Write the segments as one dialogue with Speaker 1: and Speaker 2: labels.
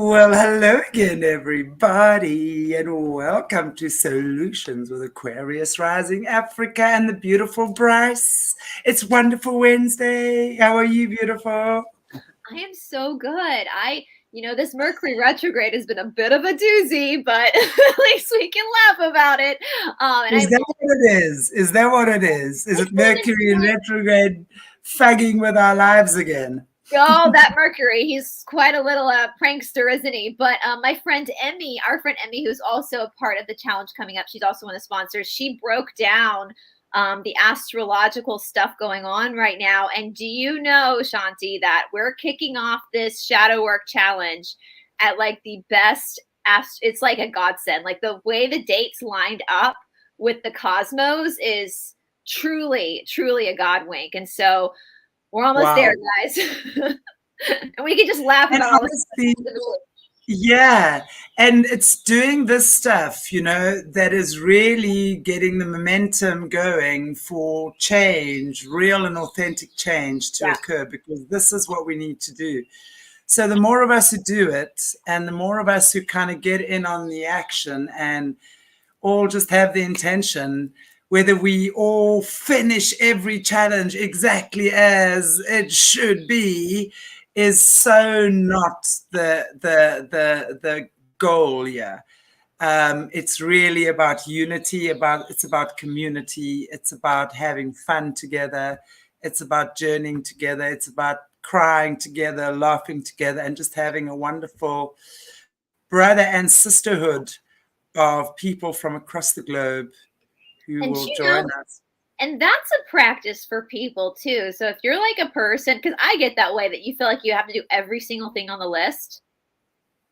Speaker 1: Well, hello again, everybody, and welcome to Solutions with Aquarius Rising Africa and the beautiful Brice. It's Wonderful Wednesday. How are you, beautiful?
Speaker 2: I am so good. This Mercury retrograde has been a bit of a doozy, but at least we can laugh about it.
Speaker 1: Is that what it is? Is that what it is? Is it Mercury in retrograde fugging with our lives again?
Speaker 2: Oh, that Mercury, he's quite a little prankster, isn't he? But my friend Emmy, our friend Emmy, who's also a part of the challenge coming up, she's also one of the sponsors, she broke down the astrological stuff going on right now. And do you know, Shanti, that we're kicking off this shadow work challenge at like the best, it's like a godsend. Like the way the dates lined up with the cosmos is truly, truly a god wink. And so we're almost there, guys. And we can just laugh about all this.
Speaker 1: Yeah, and it's doing this stuff, that is really getting the momentum going for change, real and authentic change to occur, because this is what we need to do. So the more of us who do it, and the more of us who kind of get in on the action and all just have the intention, whether we all finish every challenge exactly as it should be, is so not the goal here. It's really about unity, it's about community, it's about having fun together, it's about journeying together, it's about crying together, laughing together, and just having a wonderful brother and sisterhood of people from across the globe who will join us.
Speaker 2: And that's a practice for people too. So if you're like a person, because I get that way, that you feel like you have to do every single thing on the list,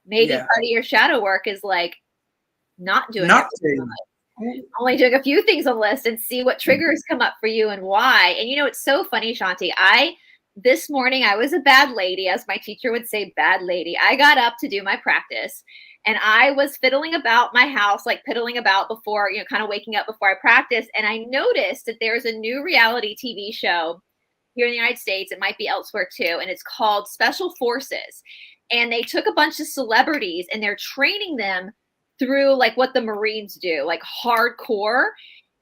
Speaker 2: maybe part of your shadow work is like not doing only doing a few things on the list and see what triggers come up for you and why. And it's so funny, Shanti. This morning I was a bad lady, as my teacher would say, bad lady. I got up to do my practice. And I was fiddling about my house, like piddling about before, kind of waking up before I practiced. And I noticed that there's a new reality TV show here in the United States. It might be elsewhere too. And it's called Special Forces. And they took a bunch of celebrities and they're training them through like what the Marines do, like hardcore.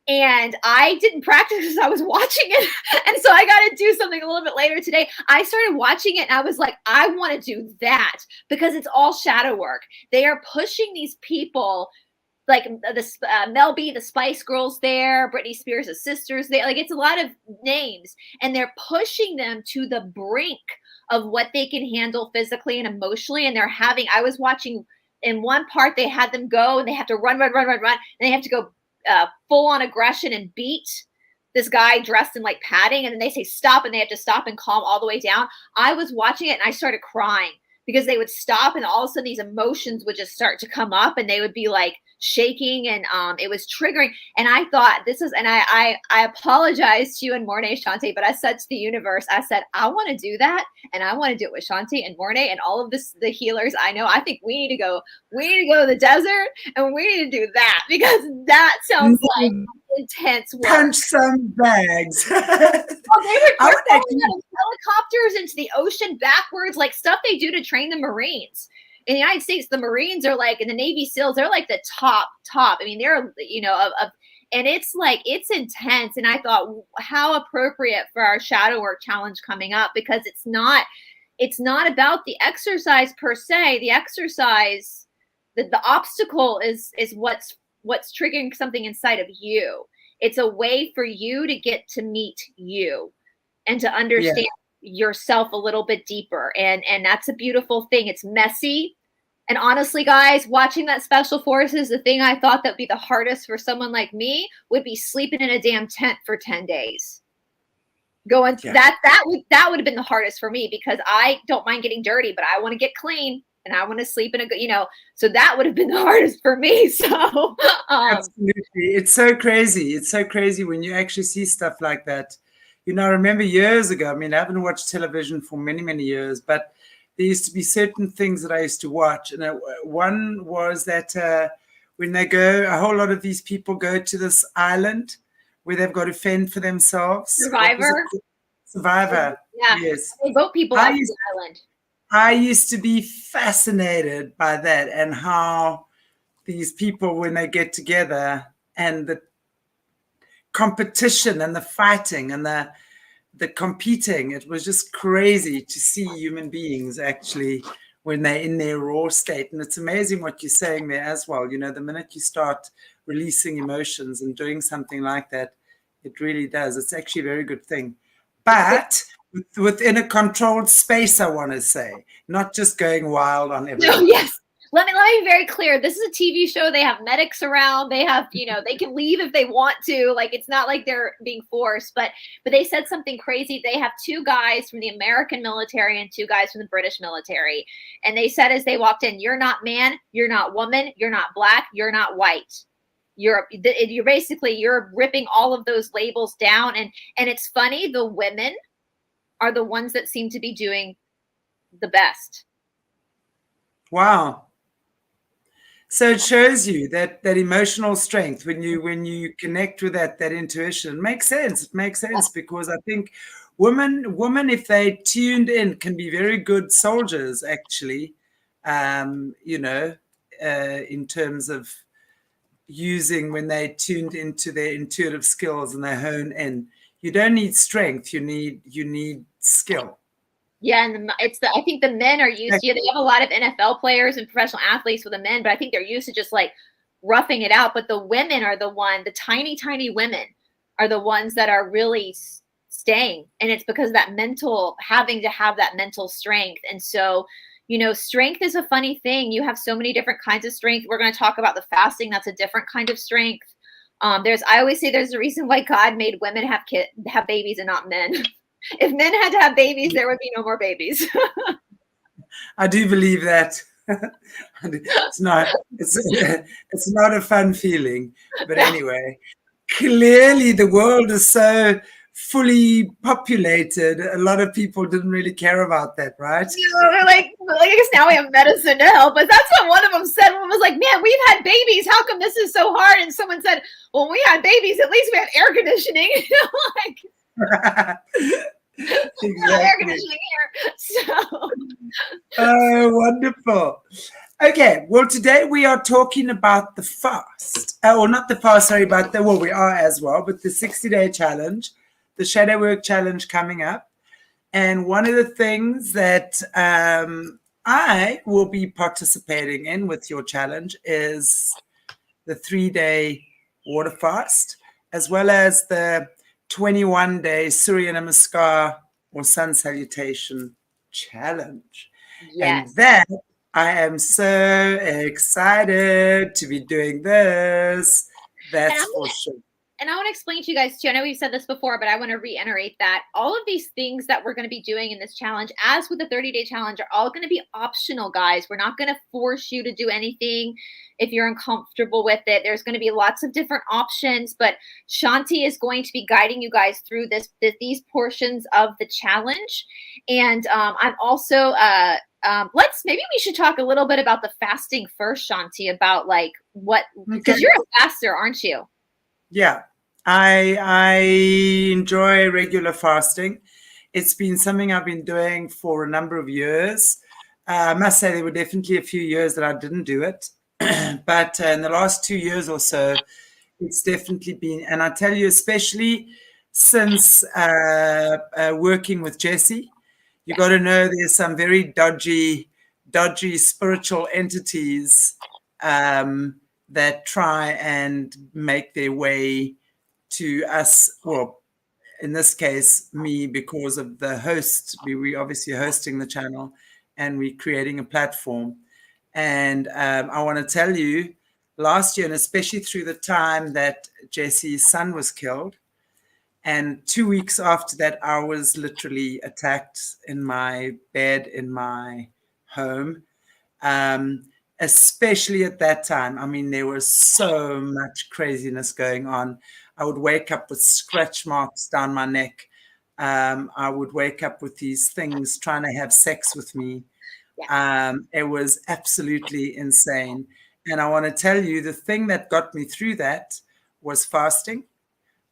Speaker 2: And I didn't practice because I was watching it. And so I got to do something a little bit later today. I started watching it and I was like, I want to do that because it's all shadow work. They are pushing these people like Mel B, the Spice Girls there, Britney Spears' sisters there. Like it's a lot of names and they're pushing them to the brink of what they can handle physically and emotionally. And I was watching in one part, they had them go and they have to run. And they have to go full on aggression and beat this guy dressed in like padding, and then they say stop and they have to stop and calm all the way down. I was watching it and I started crying because they would stop and all of a sudden these emotions would just start to come up and they would be like shaking and it was triggering. And I thought I apologize to you and Mornay, Shanti, but I said to the universe, I said, I want to do that and I want to do it with Shanti and Mornay and all of the healers I know. I think we need to go to the desert and we need to do that because that sounds like intense work.
Speaker 1: Punch some bags.
Speaker 2: They were helicopters into the ocean backwards, like stuff they do to train the Marines. In the United States, the Marines are like, and the Navy SEALs, they're like the top. I mean, they're, and it's like, it's intense. And I thought, how appropriate for our shadow work challenge coming up, because it's not about the exercise per se. The exercise, the obstacle is what's triggering something inside of you. It's a way for you to get to meet you and to understand yourself a little bit deeper. And that's a beautiful thing. It's messy. And honestly, guys, watching that Special Forces, the thing I thought that would be the hardest for someone like me would be sleeping in a damn tent for 10 days. That would have been the hardest for me because I don't mind getting dirty, but I want to get clean. And I want to sleep in a good, so that would have been the hardest for me. So
Speaker 1: absolutely. It's so crazy. It's so crazy when you actually see stuff like that. I remember years ago, I haven't watched television for many, many years, but there used to be certain things that I used to watch. And one was that when they go, a whole lot of these people go to this island where they've got to fend for themselves.
Speaker 2: Survivor.
Speaker 1: Yeah.
Speaker 2: Yes. They vote people off the island.
Speaker 1: I used to be fascinated by that and how these people, when they get together and the competition and the fighting and the competing, it was just crazy to see human beings actually when they're in their raw state. And it's amazing what you're saying there as well. You know, the minute you start releasing emotions and doing something like that, it really does. It's actually a very good thing. But within a controlled space, I want to say, not just going wild on
Speaker 2: No,
Speaker 1: everyone.
Speaker 2: yes. Let me be very clear. This is a TV show. They have medics around. They have, they can leave if they want to. Like, it's not like they're being forced, but they said something crazy. They have two guys from the American military and two guys from the British military. And they said as they walked in, you're not man, you're not woman, you're not black, you're not white. You're basically, you're ripping all of those labels down. And it's funny, the women are the ones that seem to be doing the best.
Speaker 1: Wow. So it shows you that emotional strength when you connect with that intuition. It makes sense. It makes sense because I think women if they tuned in can be very good soldiers actually. In terms of using when they tuned into their intuitive skills and they hone in. You don't need strength. You need skill.
Speaker 2: Yeah, and I think the men are used to. They have a lot of NFL players and professional athletes with the men, but I think they're used to just like roughing it out. But the women are the tiny women are the ones that are really staying, and it's because of that having to have that mental strength. And so, strength is a funny thing. You have so many different kinds of strength. We're going to talk about the fasting. That's a different kind of strength. I always say there's a reason why God made women have babies and not men. If men had to have babies, there would be no more babies.
Speaker 1: I do believe that. It's not a fun feeling. But anyway, clearly the world is so fully populated. A lot of people didn't really care about that, right?
Speaker 2: They're like, I guess now we have medicine to help. But that's what one of them said. One was like, man, we've had babies. How come this is so hard? And someone said, well, we had babies. At least we had air conditioning.
Speaker 1: Exactly.
Speaker 2: Air conditioning here. So.
Speaker 1: Oh, wonderful. Okay, well, today we are talking about the fast. Or not the fast, sorry, but we are as well, but the 60-day challenge, the shadow work challenge coming up. And one of the things that I will be participating in with your challenge is the 3-day water fast, as well as the 21-day surya namaskar or sun salutation challenge.
Speaker 2: Yes.
Speaker 1: And that I am so excited to be doing this. That's for sure.
Speaker 2: And I want to explain to you guys too. I know we've said this before, but I want to reiterate that all of these things that we're going to be doing in this challenge, as with the 30-day challenge, are all going to be optional, guys. We're not going to force you to do anything if you're uncomfortable with it. There's going to be lots of different options, but Shanti is going to be guiding you guys through these portions of the challenge. And I'm also maybe we should talk a little bit about the fasting first, Shanti, about like because you're a faster, aren't you?
Speaker 1: Yeah, I enjoy regular fasting. It's been something I've been doing for a number of years. I must say there were definitely a few years that I didn't do it. But in the last 2 years or so, it's definitely been, and I tell you, especially since working with Jesse, you got to know there's some very dodgy spiritual entities that try and make their way to us. Well, in this case, me, because of the host. We obviously hosting the channel, and we're creating a platform. And I want to tell you, last year, and especially through the time that Jesse's son was killed, and 2 weeks after that, I was literally attacked in my bed in my home. Especially at that time. I mean, there was so much craziness going on. I would wake up with scratch marks down my neck. I would wake up with these things trying to have sex with me. It was absolutely insane. And I want to tell you, the thing that got me through that was fasting.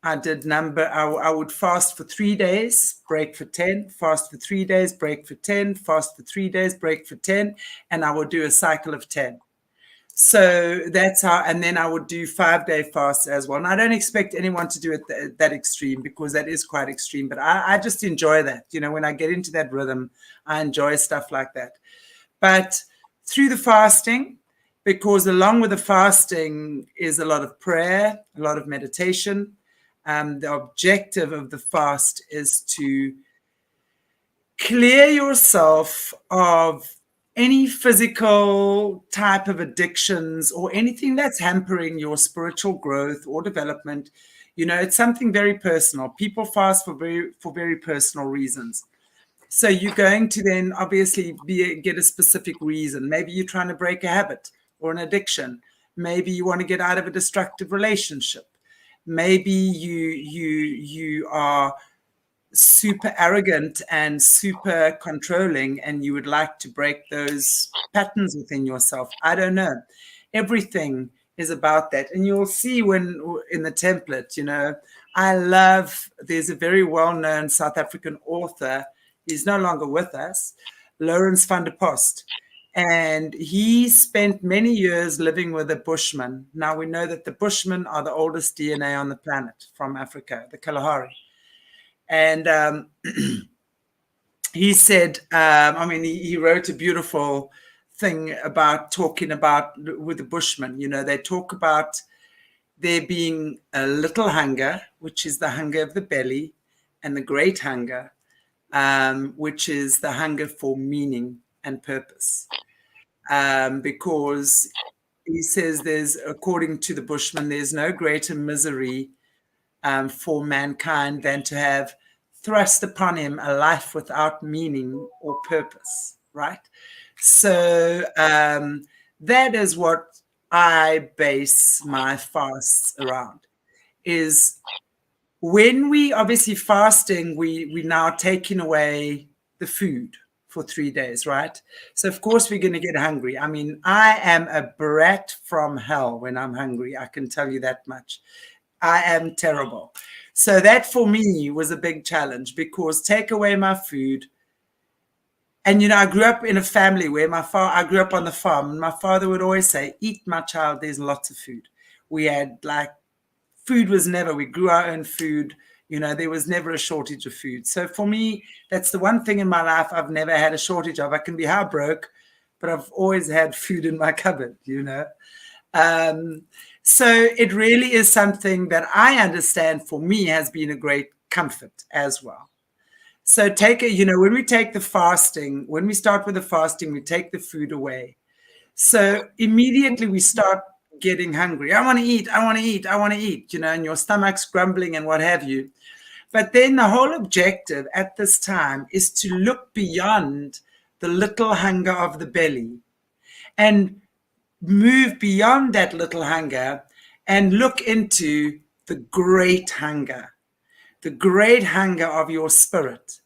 Speaker 1: I did I would fast for 3 days, break for 10, fast for 3 days, break for 10, fast for 3 days, break for 10, and I would do a cycle of 10. So that's how, and then I would do 5-day fasts as well. And I don't expect anyone to do it that extreme, because that is quite extreme, but I just enjoy that. You know, when I get into that rhythm, I enjoy stuff like that. But through the fasting, because along with the fasting is a lot of prayer, a lot of meditation. The objective of the fast is to clear yourself of any physical type of addictions or anything that's hampering your spiritual growth or development. You know, it's something very personal. People fast for very personal reasons. So you're going to then obviously get a specific reason. Maybe you're trying to break a habit or an addiction. Maybe you want to get out of a destructive relationship. Maybe you are super arrogant and super controlling, and you would like to break those patterns within yourself. I don't know. Everything is about that. And you'll see when in the template, you know, there's a very well-known South African author. He's no longer with us, Lawrence van der Post. And he spent many years living with a Bushman. Now we know that the Bushmen are the oldest DNA on the planet from Africa, the Kalahari. And he said, he wrote a beautiful thing about talking about with the Bushmen. You know, they talk about there being a little hunger, which is the hunger of the belly, and the great hunger, which is the hunger for meaning and purpose. Because he says according to the Bushman, there's no greater misery for mankind than to have thrust upon him a life without meaning or purpose, right? So that is what I base my fasts around, is when we obviously fasting, we now taking away the food for 3 days, right? So of course we're going to get hungry. I mean, I am a brat from hell when I'm hungry. I can tell you that much. I am terrible. So that for me was a big challenge, because take away my food. And, you know, I grew up in a family where I grew up on the farm, and my father would always say, eat, my child, there's lots of food. We had food was never, we grew our own food. You know, there was never a shortage of food. So for me, that's the one thing in my life I've never had a shortage of. I can be how broke, but I've always had food in my cupboard, you know. So it really is something that I understand for me has been a great comfort as well. So when we take the fasting, when we start with the fasting, we take the food away. So immediately we start getting hungry. I want to eat, I want to eat, I want to eat, you know, and your stomach's grumbling and what have you. But then the whole objective at this time is to look beyond the little hunger of the belly and move beyond that little hunger and look into the great hunger of your spirit.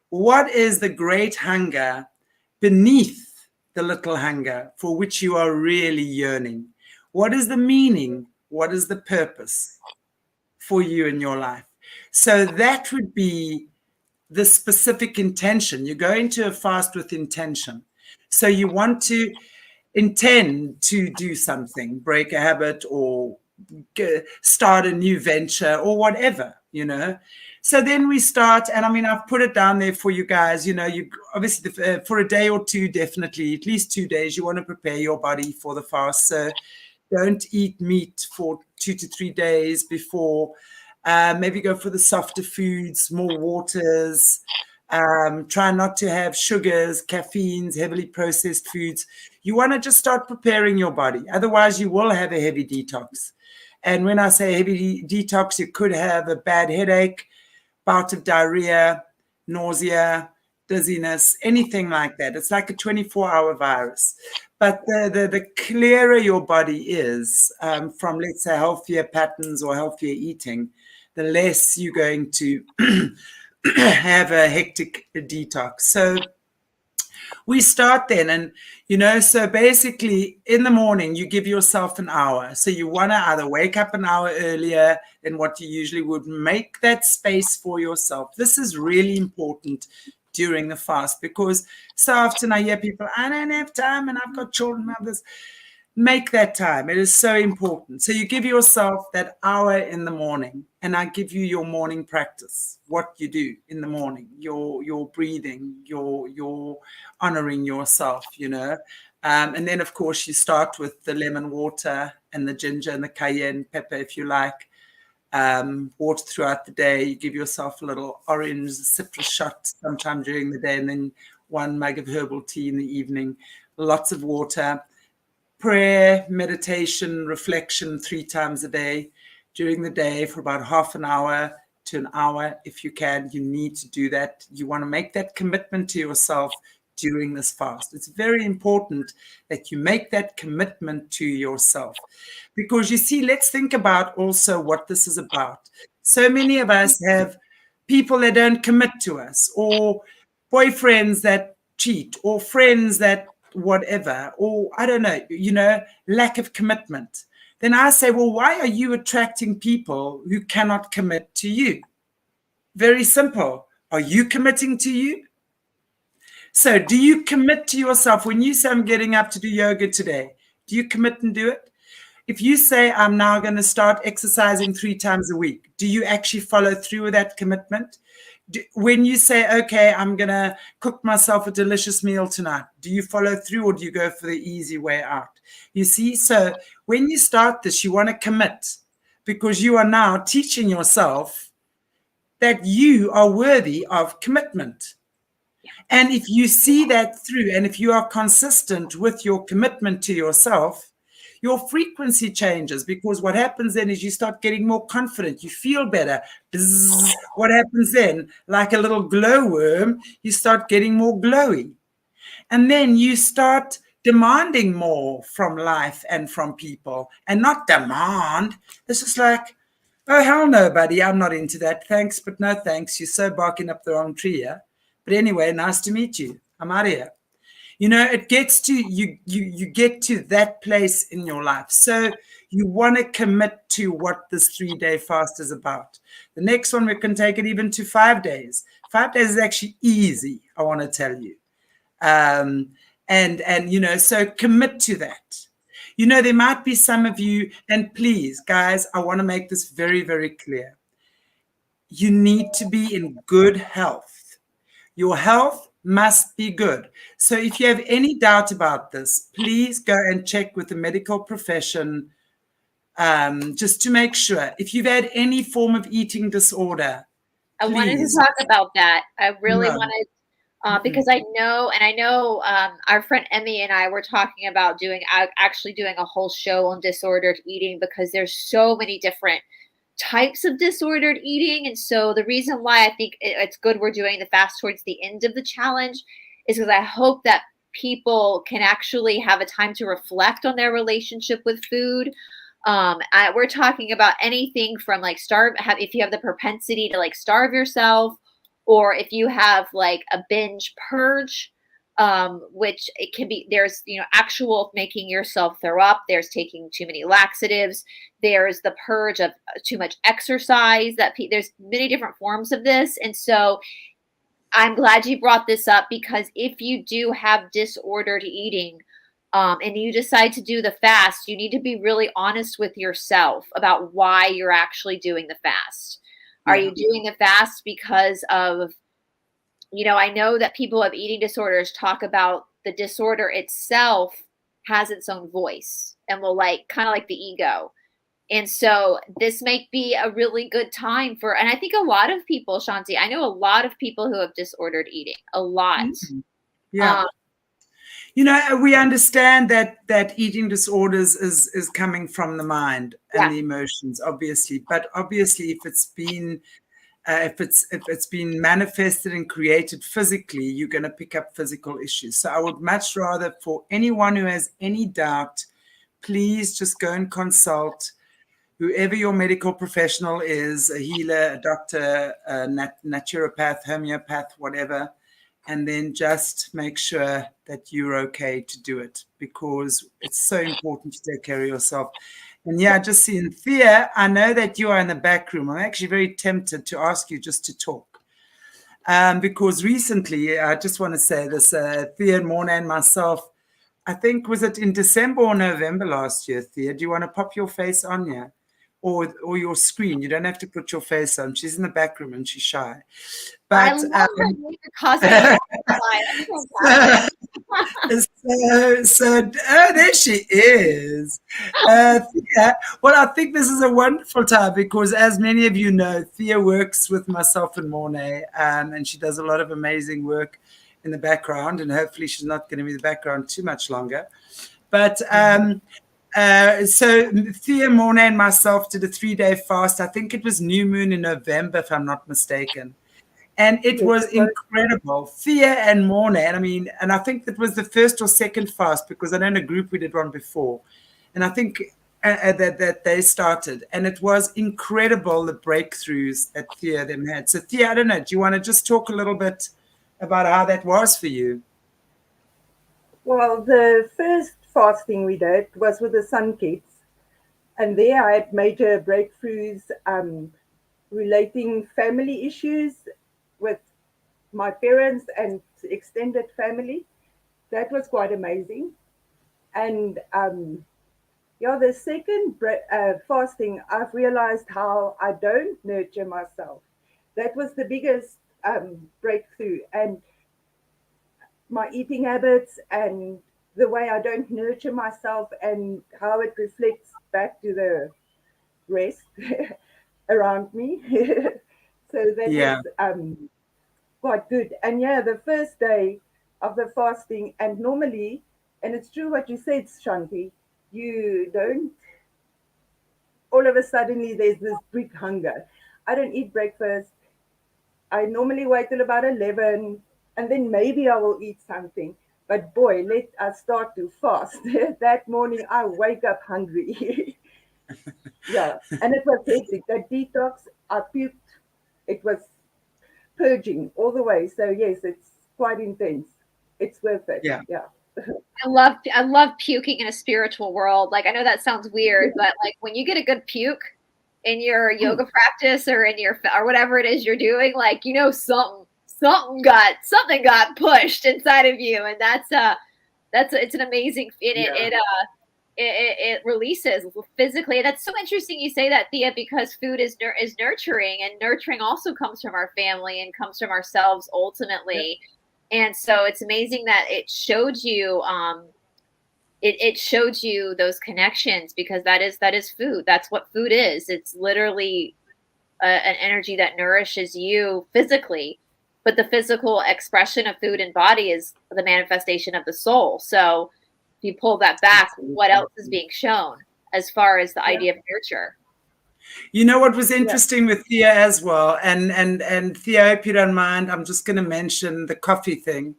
Speaker 1: What is the great hunger beneath the little hunger for which you are really yearning? What is the meaning? What is the purpose for you in your life? So that would be the specific intention. You go into a fast with intention. So you want to intend to do something, break a habit or start a new venture or whatever, you know. So then we start, and I mean, I've put it down there for you guys. You know, you obviously for a day or two, definitely at least 2 days, you want to prepare your body for the fast. So don't eat meat for 2 to 3 days before. Maybe go for the softer foods, more waters. Try not to have sugars, caffeines, heavily processed foods. You want to just start preparing your body. Otherwise, you will have a heavy detox. And when I say heavy detox, you could have a bad headache, bout of diarrhea, nausea, dizziness, anything like that. It's like a 24-hour virus. But the clearer your body is from, let's say, healthier patterns or healthier eating, the less you're going to have a hectic detox. So We start then, and so basically in the morning you give yourself an hour. So you want to either wake up an hour earlier than what you usually would, make that space for yourself. This is really important during the fast, because so often I hear people, I don't have time and I've got children and others. Make that time. It is so important. So you give yourself that hour in the morning, and I give you your morning practice, what you do in the morning, your breathing, your honoring yourself, and then of course you start with the lemon water and the ginger and the cayenne pepper, if you like. Water throughout the day. You give yourself a little orange citrus shot sometime during the day, and then 1 mug of herbal tea in the evening. Lots of water. Prayer, meditation, reflection 3 times a day. During the day for about half an hour to an hour, if you can. You need to do that. You want to make that commitment to yourself during this fast. It's very important that you make that commitment to yourself, because you see, let's think about also what this is about. So many of us have people that don't commit to us, or boyfriends that cheat, or friends that whatever, or I don't know, lack of commitment. Then I say, well, why are you attracting people who cannot commit to you? Very simple. Are you committing to you? So do you commit to yourself? When you say, I'm getting up to do yoga today, do you commit and do it? If you say, I'm now going to start exercising 3 times a week, do you actually follow through with that commitment? When you say, okay, I'm going to cook myself a delicious meal tonight, do you follow through, or do you go for the easy way out? You see, so when you start this, you want to commit, because you are now teaching yourself that you are worthy of commitment. And if you see that through, and if you are consistent with your commitment to yourself, your frequency changes, because what happens then is you start getting more confident. You feel better. Bzzz. What happens then? Like a little glowworm, you start getting more glowy. And then you start demanding more from life and from people, and not demand. It's just like, oh, hell no, buddy. I'm not into that. Thanks, but no thanks. You're so barking up the wrong tree here. But anyway, nice to meet you. I'm out of here. It gets to you get to that place in your life. So you want to commit to what this 3-day fast is about. The next one, we can take it even to 5 days. 5 days is actually easy, I want to tell you. So commit to that. There might be some of you, and please, guys, I want to make this very, very clear. You need to be in good health. Your health must be good. So if you have any doubt about this, please go and check with the medical profession, just to make sure. If you've had any form of eating disorder,
Speaker 2: I wanted to talk about that. I really wanted, because I know our friend Emmy and I were talking about actually doing a whole show on disordered eating, because there's so many different types of disordered eating. And so the reason why I think it's good we're doing the fast towards the end of the challenge is because I hope that people can actually have a time to reflect on their relationship with food. We're talking about anything from like if you have the propensity to like starve yourself, or if you have like a binge purge, which it can be, there's, actual making yourself throw up, there's taking too many laxatives, there's the purge of too much exercise, there's many different forms of this. And so I'm glad you brought this up, because if you do have disordered eating, and you decide to do the fast, you need to be really honest with yourself about why you're actually doing the fast. Are you doing the fast because of, I know that people with eating disorders talk about the disorder itself has its own voice and will kind of like the ego. And so this might be a really good time and I think a lot of people, Shanti, I know a lot of people who have disordered eating, a lot.
Speaker 1: Mm-hmm. Yeah. We understand that eating disorders is coming from the mind and the emotions, obviously. But obviously, if it's been manifested and created physically, you're going to pick up physical issues. So I would much rather, for anyone who has any doubt, please just go and consult whoever your medical professional is, a healer, a doctor, a naturopath, homeopath, whatever. and then just make sure that you're okay to do it, because it's so important to take care of yourself. And yeah, just seeing Thea, I know that you are in the back room. I'm actually very tempted to ask you just to talk. Because recently, I just want to say this, Thea and Morna and myself, I think, was it in December or November last year, Thea? Do you want to pop your face on here? Or your screen? You don't have to put your face on. She's in the back room and she's shy.
Speaker 2: I
Speaker 1: But
Speaker 2: love her being a cosmic butterfly. That's
Speaker 1: oh, there she is. Thea, well, I think this is a wonderful time because, as many of you know, Thea works with myself and Mornay, and she does a lot of amazing work in the background, and hopefully she's not going to be in the background too much longer. But so Thea, Mornay, and myself did a 3-day fast. I think it was New Moon in November, if I'm not mistaken. And it was incredible. Thea and Morna, and I mean, and I think that was the first or second fast, because I know in a group we did one before, and I think that they started, and it was incredible, the breakthroughs that Thea them had. So Thea, I don't know, do you want to just talk a little bit about how that was for you?
Speaker 3: Well, the first fasting we did was with the Sun Kids, and there I had major breakthroughs relating family issues with my parents and extended family. That was quite amazing. And yeah, the second fasting, I've realized how I don't nurture myself. That was the biggest breakthrough. And my eating habits and the way I don't nurture myself and how it reflects back to the rest around me. So that was
Speaker 1: Yeah.
Speaker 3: quite good. And yeah, the first day of the fasting, and normally, and it's true what you said, Shanti, you don't, all of a sudden, there's this big hunger. I don't eat breakfast. I normally wait till about 11 and then maybe I will eat something. But boy, let us start to fast. That morning, I wake up hungry. Yeah, and it was hectic. That detox, I puked. It was purging all the way. So yes, it's quite intense. It's worth it.
Speaker 1: Yeah.
Speaker 3: Yeah.
Speaker 2: I love puking in a spiritual world. Like, I know that sounds weird, but like when you get a good puke in your yoga practice or in your or whatever it is you're doing, like, you know, something got pushed inside of you, and it's an amazing it releases physically. That's so interesting you say that, Thea, because food is nurturing, and nurturing also comes from our family and comes from ourselves ultimately. And so it's amazing that it showed you it showed you those connections, because that is food. That's what food is. It's literally an energy that nourishes you physically, but the physical expression of food and body is the manifestation of the soul. So if you pull that back, what else is being shown as far as the idea of nurture?
Speaker 1: You know what was interesting with Thea as well, and Thea, I hope you don't mind, I'm just going to mention the coffee thing,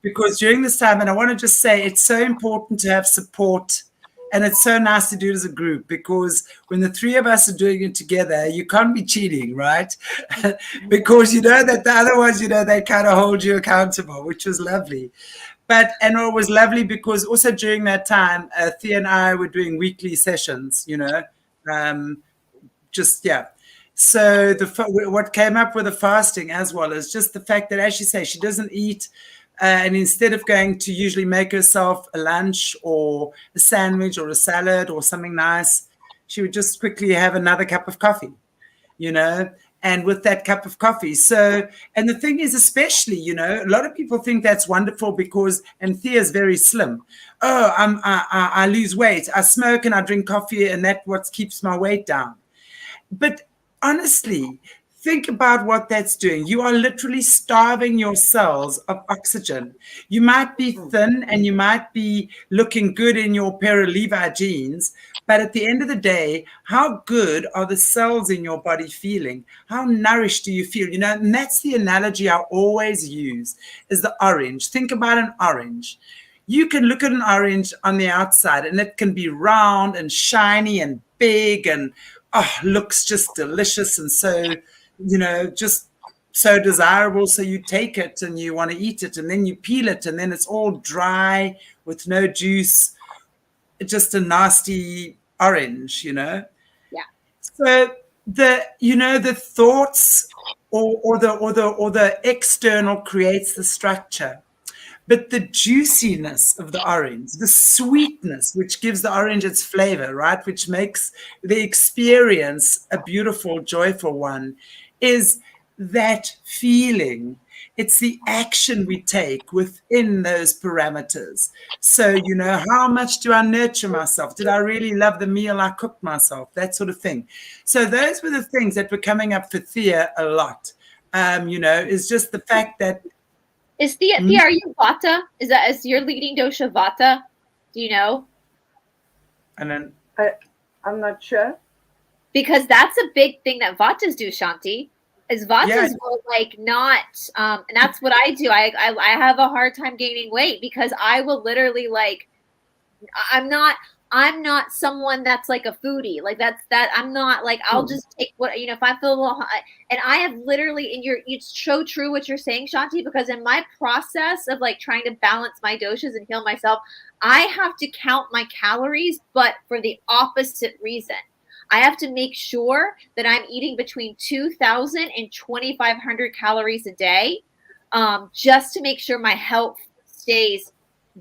Speaker 1: because during this time, and I want to just say, it's so important to have support, and it's so nice to do it as a group, because when the three of us are doing it together, you can't be cheating, right? Because you know that the other ones, you know, they kind of hold you accountable, which was lovely. And it was lovely because also during that time, Thea and I were doing weekly sessions, you know, just, yeah. So what came up with the fasting as well is just the fact that, as she says, she doesn't eat, and instead of going to usually make herself a lunch or a sandwich or a salad or something nice, she would just quickly have another cup of coffee, you know, and with that cup of coffee. So, and the thing is, especially, you know, a lot of people think that's wonderful because, and Thea's very slim. Oh, I lose weight. I smoke and I drink coffee, and that's what keeps my weight down. But honestly, think about what that's doing. You are literally starving your cells of oxygen. You might be thin and you might be looking good in your pair of Levi jeans, but at the end of the day, how good are the cells in your body feeling? How nourished do you feel? You know, and that's the analogy I always use, is the orange. Think about an orange. You can look at an orange on the outside and it can be round and shiny and big and looks just delicious, and so, you know, just so desirable, so you take it and you want to eat it, and then you peel it, and then it's all dry with no juice, just a nasty orange,
Speaker 2: Yeah.
Speaker 1: So the thoughts or the external creates the structure. But the juiciness of the orange, the sweetness, which gives the orange its flavor, right, which makes the experience a beautiful, joyful one, is that feeling. It's the action we take within those parameters. So, how much do I nurture myself? Did I really love the meal I cooked myself? That sort of thing. So those were the things that were coming up for Thea a lot. Is just the fact that
Speaker 2: is Thea, are you Vata? Is your leading dosha Vata? Do you know?
Speaker 1: And then
Speaker 3: I'm not sure.
Speaker 2: Because that's a big thing that Vatas do, Shanti. Is Vatas will not, and that's what I do. I have a hard time gaining weight because I will literally I'm not someone that's like a foodie. I'm not I'll just take what, if I feel a little hot, and I have literally it's so true what you're saying, Shanti, because in my process of trying to balance my doshas and heal myself, I have to count my calories, but for the opposite reason. I have to make sure that I'm eating between 2,000 and 2,500 calories a day, just to make sure my health stays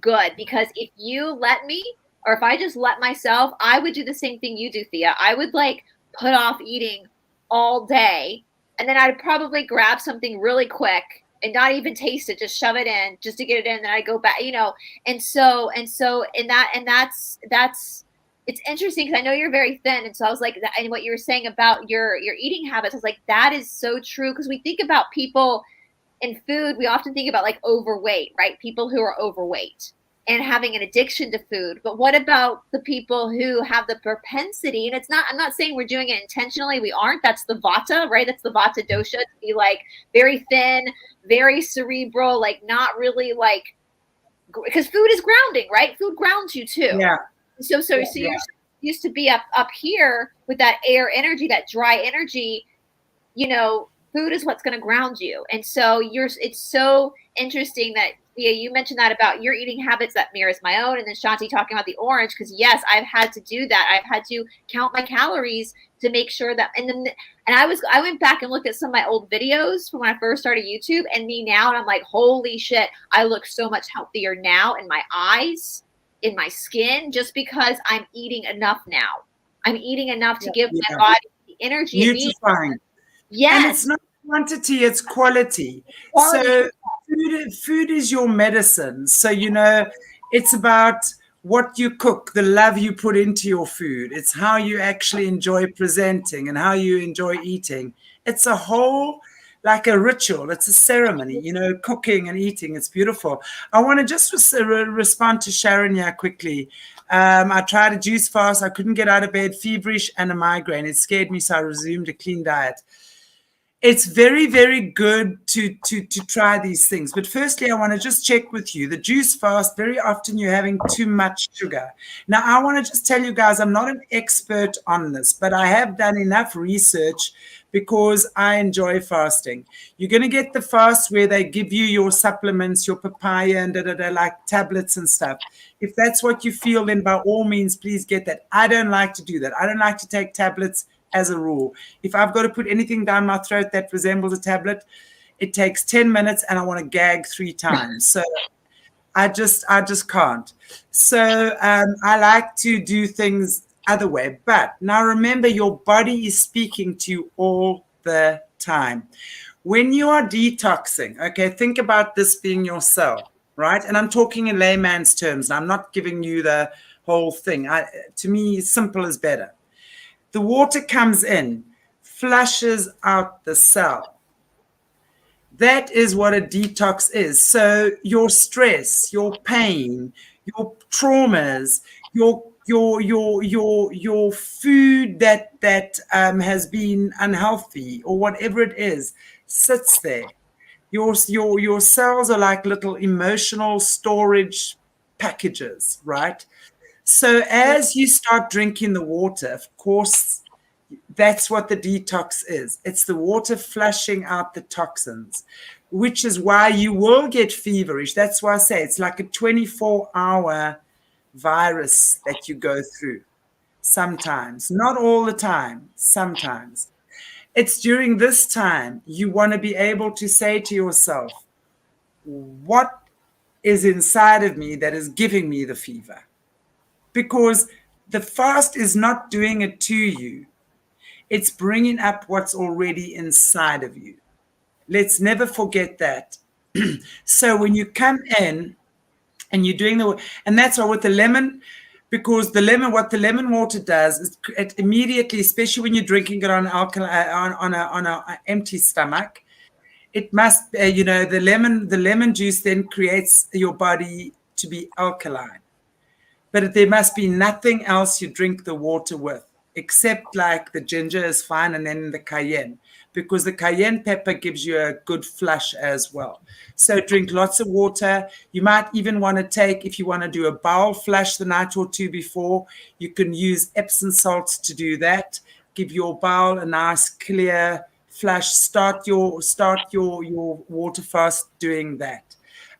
Speaker 2: good. Because if you let me, or if I just let myself, I would do the same thing you do, Thea. I would put off eating all day, and then I'd probably grab something really quick and not even taste it, just shove it in just to get it in. Then I go back, that's it's interesting because I know you're very thin. And so I was like, and what you were saying about your eating habits, I was like, that is so true. Because we think about people in food, we often think about overweight, right? People who are overweight and having an addiction to food. But what about the people who have the propensity? And I'm not saying we're doing it intentionally. We aren't. That's the Vata, right? That's the Vata dosha, to be very thin, very cerebral, not really because food is grounding, right? Food grounds you too.
Speaker 1: Yeah.
Speaker 2: So you're used to be up here with that air energy, that dry energy, food is what's going to ground you. And so it's so interesting that you mentioned that about your eating habits that mirrors my own. And then Shanti talking about the orange, because yes, I've had to do that. I've had to count my calories to make sure that, and I went back and looked at some of my old videos from when I first started YouTube and me now. And I'm like, holy shit, I look so much healthier now in my eyes, in my skin, just because I'm eating enough now. I'm eating enough to give my body the energy.
Speaker 1: Nutrifying.
Speaker 2: Yes.
Speaker 1: And it's not quantity, it's quality. So food is your medicine. So, it's about what you cook, the love you put into your food. It's how you actually enjoy presenting and how you enjoy eating. It's a whole, like a ritual. It's a ceremony, cooking and eating. It's beautiful. I want to just respond to Sharon here quickly. I tried a juice fast. I couldn't get out of bed, feverish and a migraine. It scared me, so I resumed a clean diet. It's very, very good to try these things. But firstly, I want to just check with you. The juice fast, very often you're having too much sugar. Now, I want to just tell you guys, I'm not an expert on this, but I have done enough research because I enjoy fasting. You're going to get the fast where they give you your supplements, your papaya and like tablets and stuff. If that's what you feel, then by all means, please get that. I don't like to do that. I don't like to take tablets as a rule. If I've got to put anything down my throat that resembles a tablet, it takes 10 minutes and I want to gag 3 times. So I just can't. So I like to do things other way. But now remember, your body is speaking to you all the time. When you are detoxing, okay, think about this being your cell, right? And I'm talking in layman's terms. I'm not giving you the whole thing. To me, simple is better. The water comes in, flushes out the cell. That is what a detox is. So your stress, your pain, your traumas, your food that has been unhealthy or whatever it is, sits there. Your cells are like little emotional storage packages, right? So as you start drinking the water, of course, That's what the detox is. It's the water flushing out the toxins, which is why you will get feverish. That's why I say it's like a 24-hour virus that you go through sometimes, not all the time, sometimes. It's during this time you want to be able to say to yourself, what is inside of me that is giving me the fever? Because the fast is not doing it to you. It's bringing up what's already inside of you. Let's never forget that. So when you come in and you're doing and that's why with the lemon, because what the lemon water does is it immediately, especially when you're drinking it on a empty stomach, it must, the lemon juice then creates your body to be alkaline. But there must be nothing else you drink the water with, except like the ginger is fine, and then the cayenne, because the cayenne pepper gives you a good flush as well. So drink lots of water. You might even want to take, if you want to do a bowel flush the night or two before, you can use Epsom salts to do that. Give your bowel a nice clear flush. Start your water fast doing that.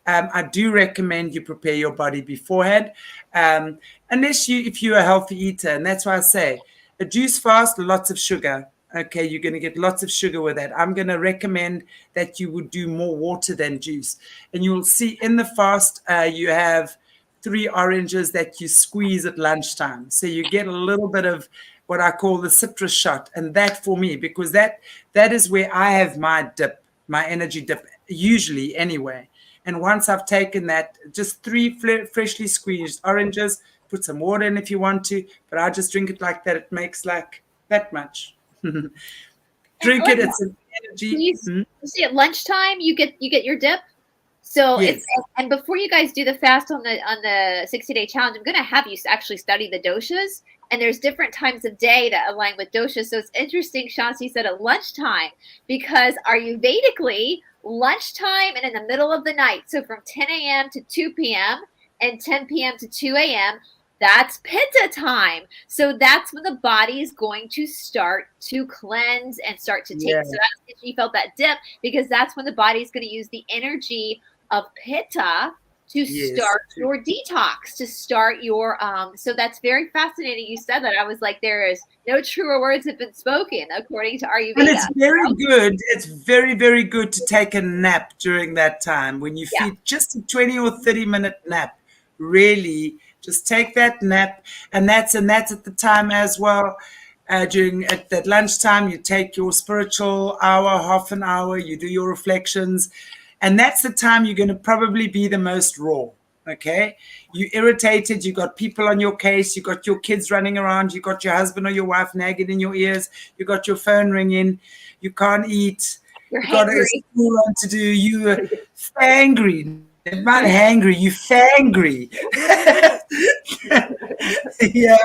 Speaker 1: I do recommend you prepare your body beforehand, if you're a healthy eater. And that's why I say a juice fast, lots of sugar. Okay, you're going to get lots of sugar with that. I'm going to recommend that you would do more water than juice. And you'll see in the fast, you have 3 oranges that you squeeze at lunchtime. So you get a little bit of what I call the citrus shot. And that for me, because that is where I have my dip, my energy dip, usually anyway. And once I've taken that, just 3 freshly squeezed oranges, put some water in if you want to, but I just drink it like that. It makes like that much. Drink it. It's an energy.
Speaker 2: You see, at lunchtime, you get your dip. So
Speaker 1: yes.
Speaker 2: And before you guys do the fast on the 60-day challenge, I'm going to have you actually study the doshas. And there's different times of day that align with doshas. So it's interesting, Shanti said at lunchtime, because Ayurvedically, lunchtime and in the middle of the night, so from 10 a.m. to 2 p.m. and 10 p.m. to 2 a.m., that's pitta time. So that's when the body is going to start to cleanse and start to take. Yeah. So that's if you felt that dip, because that's when the body is going to use the energy of pitta to start your detox, to start your so that's very fascinating. You said that. I was like, there is no truer words have been spoken according to Ayurveda.
Speaker 1: And it's very good. It's very, very good to take a nap during that time. When you feel just a 20 or 30-minute nap, really just take that nap. And that's at the time as well. During at that lunchtime, you take your spiritual hour, half an hour, you do your reflections. And that's the time you're going to probably be the most raw, okay? You're irritated. You got people on your case. You got your kids running around. You got your husband or your wife nagging in your ears. You got your phone ringing. You can't eat.
Speaker 2: You're
Speaker 1: you got a school on to do. You're angry. Not hangry. You fangry. Yeah.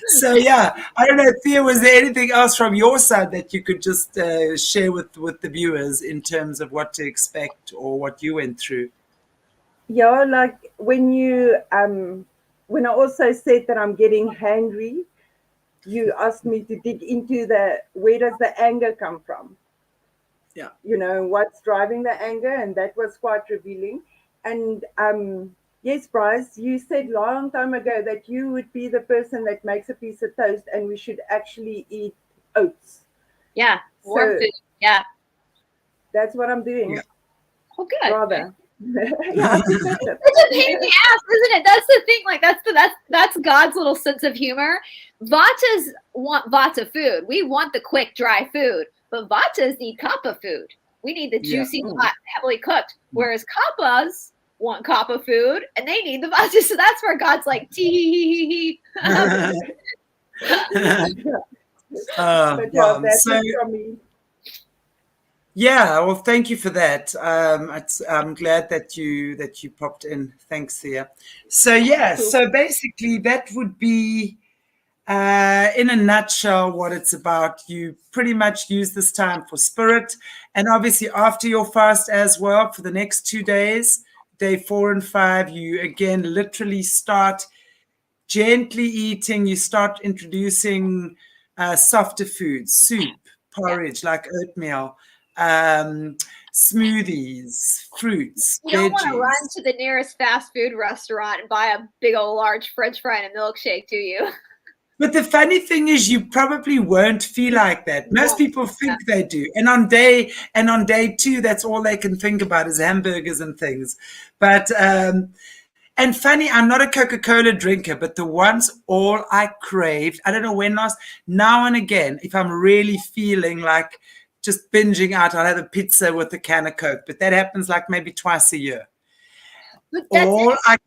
Speaker 1: So I don't know, Thea, was there anything else from your side that you could just share with the viewers in terms of what to expect or what you went through?
Speaker 3: Yeah, like when you when I also said that I'm getting hangry, you asked me to dig into where does the anger come from?
Speaker 1: Yeah.
Speaker 3: You know, what's driving the anger, and that was quite revealing. And yes, Brice, you said a long time ago that you would be the person that makes a piece of toast and we should actually eat oats.
Speaker 2: Yeah, warm food. Yeah.
Speaker 3: That's what I'm doing.
Speaker 2: Yeah. Oh, good.
Speaker 3: Rather.
Speaker 2: Yeah, it's a pain in the ass, isn't it? That's the thing. Like that's God's little sense of humor. Vatas want Vata food. We want the quick, dry food, but Vatas need Kapha food. We need the juicy, hot, heavily cooked. Whereas Kappas want Kapha food, and they need the Vata. So that's where God's like, tee.
Speaker 1: Yeah, well, thank you for that. I'm glad that you popped in. Thanks, Thea. So so basically that would be in a nutshell what it's about. You pretty much use this time for spirit, and obviously after your fast as well for the next 2 days, day 4 and 5, you again literally start gently eating. You start introducing softer foods, soup, porridge, like oatmeal, um, smoothies, fruits,
Speaker 2: You don't want to run
Speaker 1: veggies.
Speaker 2: to the nearest fast food restaurant and buy a big old large French fry and a milkshake, do you?
Speaker 1: But the funny thing is, you probably won't feel like that. Most
Speaker 2: Won't.
Speaker 1: people think they do, and on day two, that's all they can think about is hamburgers and things. But and funny, I'm not a Coca-Cola drinker, but the once all I craved, I don't know when last, now and again, if I'm really feeling like just binging out, I'll have a pizza with a can of Coke. But that happens like maybe twice a year.
Speaker 2: But that's
Speaker 1: All I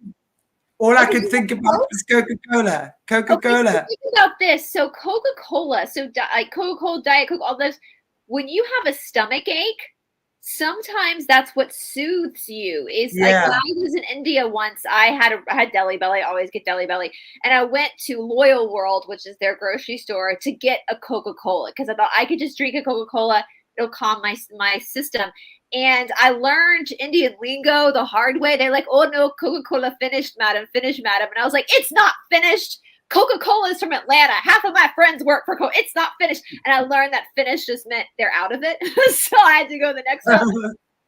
Speaker 1: all I
Speaker 2: okay,
Speaker 1: could
Speaker 2: you
Speaker 1: think
Speaker 2: have
Speaker 1: about
Speaker 2: Coke?
Speaker 1: was Coca-Cola.
Speaker 2: Okay, so
Speaker 1: Coca-Cola.
Speaker 2: think about this. So Coca-Cola, so like Coca-Cola, Diet Coke, all those, when you have a stomach ache, sometimes that's what soothes you. Is like when
Speaker 1: Yeah.
Speaker 2: I was in India once, I had deli belly, I always get deli belly, and I went to Loyal World, which is their grocery store, to get a Coca-Cola because I thought I could just drink a Coca-Cola, it'll calm my system. And I learned Indian lingo the hard way. They're like, "Oh no, Coca-Cola finished, madam, finished, madam," and I was like, "It's not finished." Coca-Cola is from Atlanta. Half of my friends work for Coca. It's not finished. And I learned that finished just meant they're out of it. So I had to go the next round.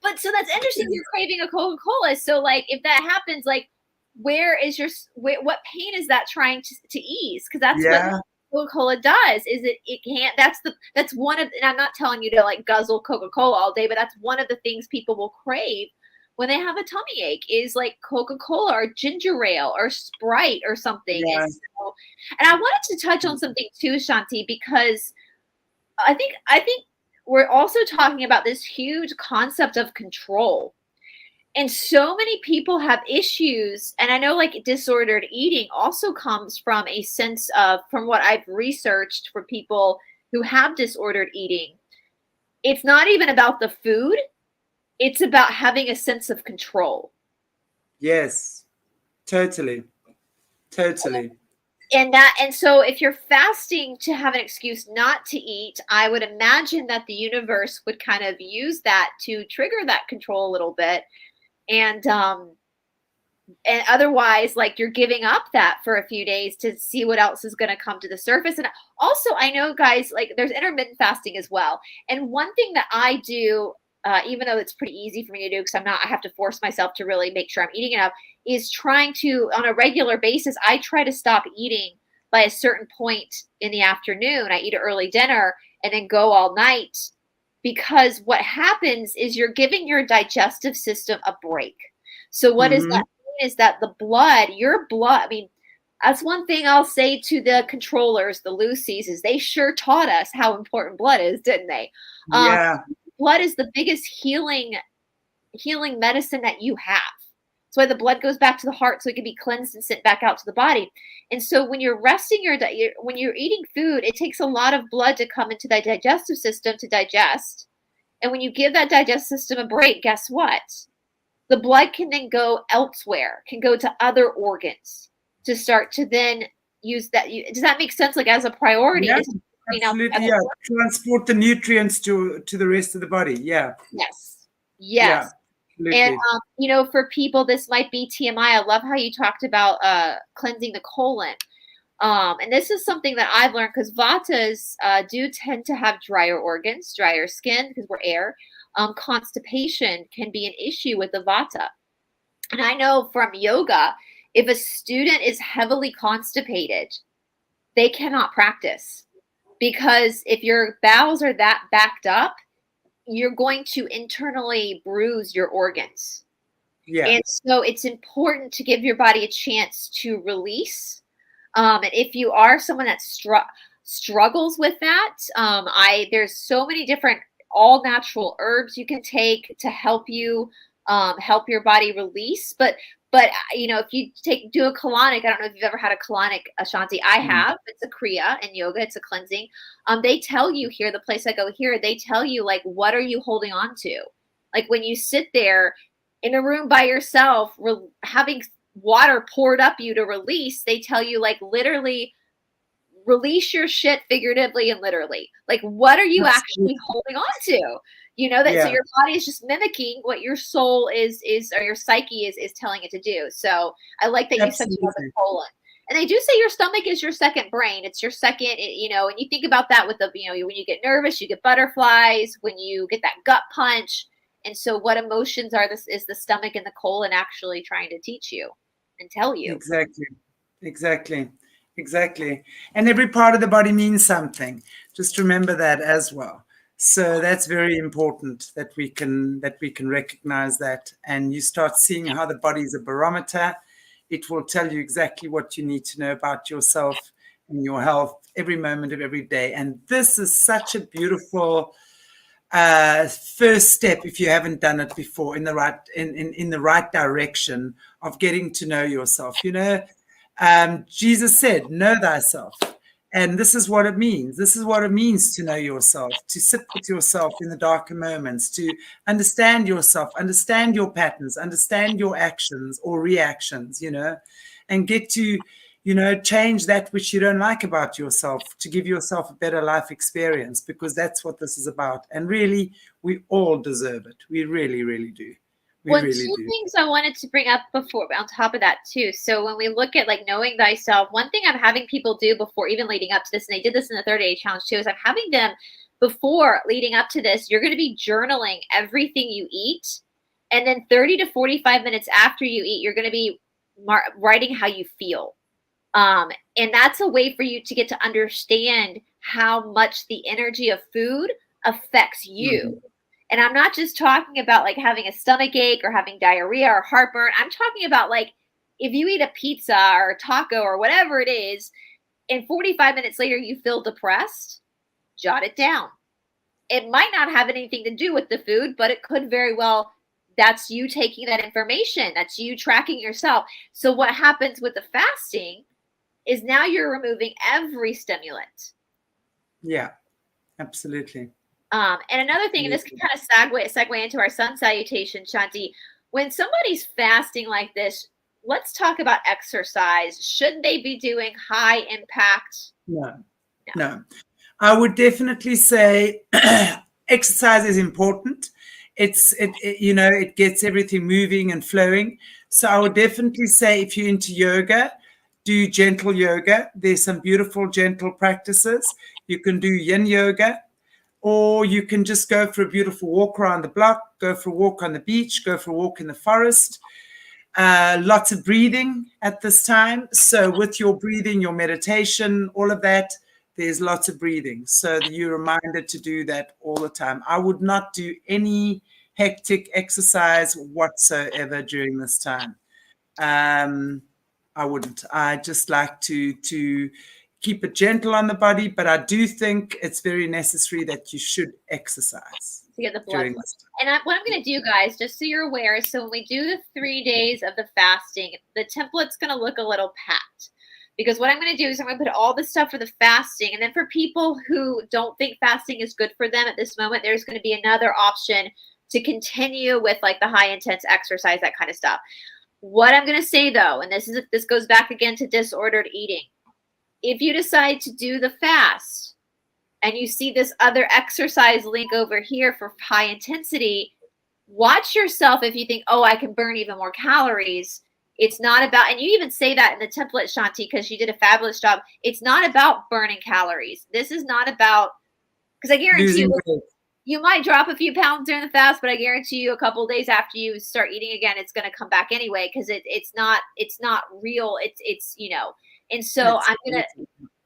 Speaker 2: But so that's interesting. You're craving a Coca-Cola. So like if that happens, like what pain is that trying to ease? Because that's what
Speaker 1: Yeah.
Speaker 2: Coca-Cola does. Is it can't. That's one of. And I'm not telling you to like guzzle Coca-Cola all day, but that's one of the things people will crave when they have a tummy ache is like Coca-Cola or ginger ale or Sprite or something.
Speaker 1: Yeah.
Speaker 2: And I wanted to touch on something too, Shanti, because I think we're also talking about this huge concept of control. And so many people have issues, and I know like disordered eating also comes from a sense of, from what I've researched for people who have disordered eating, it's not even about the food. It's about having a sense of control.
Speaker 1: Yes. Totally. Totally.
Speaker 2: And so if you're fasting to have an excuse not to eat, I would imagine that the universe would kind of use that to trigger that control a little bit. And otherwise, like you're giving up that for a few days to see what else is going to come to the surface. And also, I know, guys, like there's intermittent fasting as well. And one thing that I do, even though it's pretty easy for me to do because I have to force myself to really make sure I'm eating enough, is trying to, on a regular basis, I try to stop eating by a certain point in the afternoon. I eat an early dinner and then go all night, because what happens is you're giving your digestive system a break. So what does that mean is that your blood, I mean, that's one thing I'll say to the controllers, the Lucy's, is they sure taught us how important blood is, didn't they?
Speaker 1: Yeah.
Speaker 2: Blood is the biggest healing medicine that you have. That's why the blood goes back to the heart so it can be cleansed and sent back out to the body. And so when you're resting when you're eating food, it takes a lot of blood to come into the digestive system to digest. And when you give that digestive system a break, guess what? The blood can then go elsewhere, can go to other organs to start to then use that. Does that make sense? Like as a priority?
Speaker 1: Yeah, absolutely. Yeah. Transport the nutrients to the rest of the body. Yeah.
Speaker 2: Yes.
Speaker 1: Yeah.
Speaker 2: And for people, this might be TMI. I love how you talked about cleansing the colon. And this is something that I've learned because Vatas do tend to have drier organs, drier skin because we're air. Constipation can be an issue with the Vata. And I know from yoga, if a student is heavily constipated, they cannot practice, because if your bowels are that backed up, you're going to internally bruise your organs.
Speaker 1: Yeah.
Speaker 2: And so it's important to give your body a chance to release. And if you are someone that struggles with that, there's so many different all natural herbs you can take to help you help your body release. But if you do a colonic, I don't know if you've ever had a colonic, Ashanti. I have. It's a kriya in yoga. It's a cleansing. They tell you here, the place I go here, they tell you like, what are you holding on to? Like when you sit there in a room by yourself, having water poured up you to release, they tell you like literally release your shit figuratively and literally. Like what are you actually holding on to? So your body is just mimicking what your soul is or your psyche is telling it to do. So I like that you said about the colon. And they do say your stomach is your second brain. It's your second, you know, and you think about that with the, you know, when you get nervous, you get butterflies, when you get that gut punch. And so what emotions are this is the stomach and the colon actually trying to teach you and tell you.
Speaker 1: Exactly. Exactly. Exactly. And every part of the body means something. Just remember that as well. So that's very important that we can recognize that, and you start seeing how the body is a barometer. It will tell you exactly what you need to know about yourself and your health every moment of every day. And this is such a beautiful first step, if you haven't done it before, in the right in the right direction of getting to know yourself. You know, Jesus said, "Know thyself." And this is what it means. This is what it means to know yourself, to sit with yourself in the darker moments, to understand yourself, understand your patterns, understand your actions or reactions, you know, and get to, you know, change that which you don't like about yourself to give yourself a better life experience, because that's what this is about. And really, we all deserve it. We really, really do. We
Speaker 2: Well,
Speaker 1: really
Speaker 2: two
Speaker 1: do.
Speaker 2: things I wanted to bring up before, on top of that too. So when we look at like knowing thyself, one thing I'm having people do before, even leading up to this, and they did this in the 30-day challenge too, is I'm having them before leading up to this, you're going to be journaling everything you eat. And then 30 to 45 minutes after you eat, you're going to be writing how you feel. And that's a way for you to get to understand how much the energy of food affects you.
Speaker 1: Mhm.
Speaker 2: And I'm not just talking about like having a stomach ache or having diarrhea or heartburn. I'm talking about like if you eat a pizza or a taco or whatever it is, and 45 minutes later you feel depressed, jot it down. It might not have anything to do with the food, but it could very well. That's you taking that information. That's you tracking yourself. So what happens with the fasting is now you're removing every stimulant.
Speaker 1: Yeah, absolutely.
Speaker 2: And another thing, and this can kind of segue into our sun salutation, Shanti. When somebody's fasting like this, let's talk about exercise. Should they be doing high impact?
Speaker 1: No. I would definitely say exercise is important. You know, it gets everything moving and flowing. So I would definitely say if you're into yoga, do gentle yoga. There's some beautiful gentle practices. You can do yin yoga, or you can just go for a beautiful walk around the block, go for a walk on the beach, go for a walk in the forest. Lots of breathing at this time. So with your breathing, your meditation, all of that, there's lots of breathing. So you're reminded to do that all the time. I would not do any hectic exercise whatsoever during this time. I wouldn't. I just like to keep it gentle on the body, but I do think it's very necessary that you should exercise
Speaker 2: to get the blood flow.
Speaker 1: this time.
Speaker 2: And what I'm going to do, guys, just so you're aware, is so when we do the 3 days of the fasting, the template's going to look a little packed. Because what I'm going to do is I'm going to put all the stuff for the fasting. And then for people who don't think fasting is good for them at this moment, there's going to be another option to continue with like the high intense exercise, that kind of stuff. What I'm going to say though, and this goes back again to disordered eating. If you decide to do the fast and you see this other exercise link over here for high intensity, watch yourself if you think, oh, I can burn even more calories. It's not about, and you even say that in the template, Shanti, because you did a fabulous job. It's not about burning calories. This is not about, because I guarantee you might drop a few pounds during the fast, but I guarantee you a couple of days after you start eating again, it's going to come back anyway, because it's not real. It's you know, and so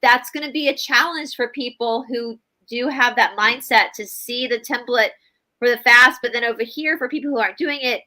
Speaker 2: that's going to be a challenge for people who do have that mindset to see the template for the fast, but then over here for people who aren't doing it,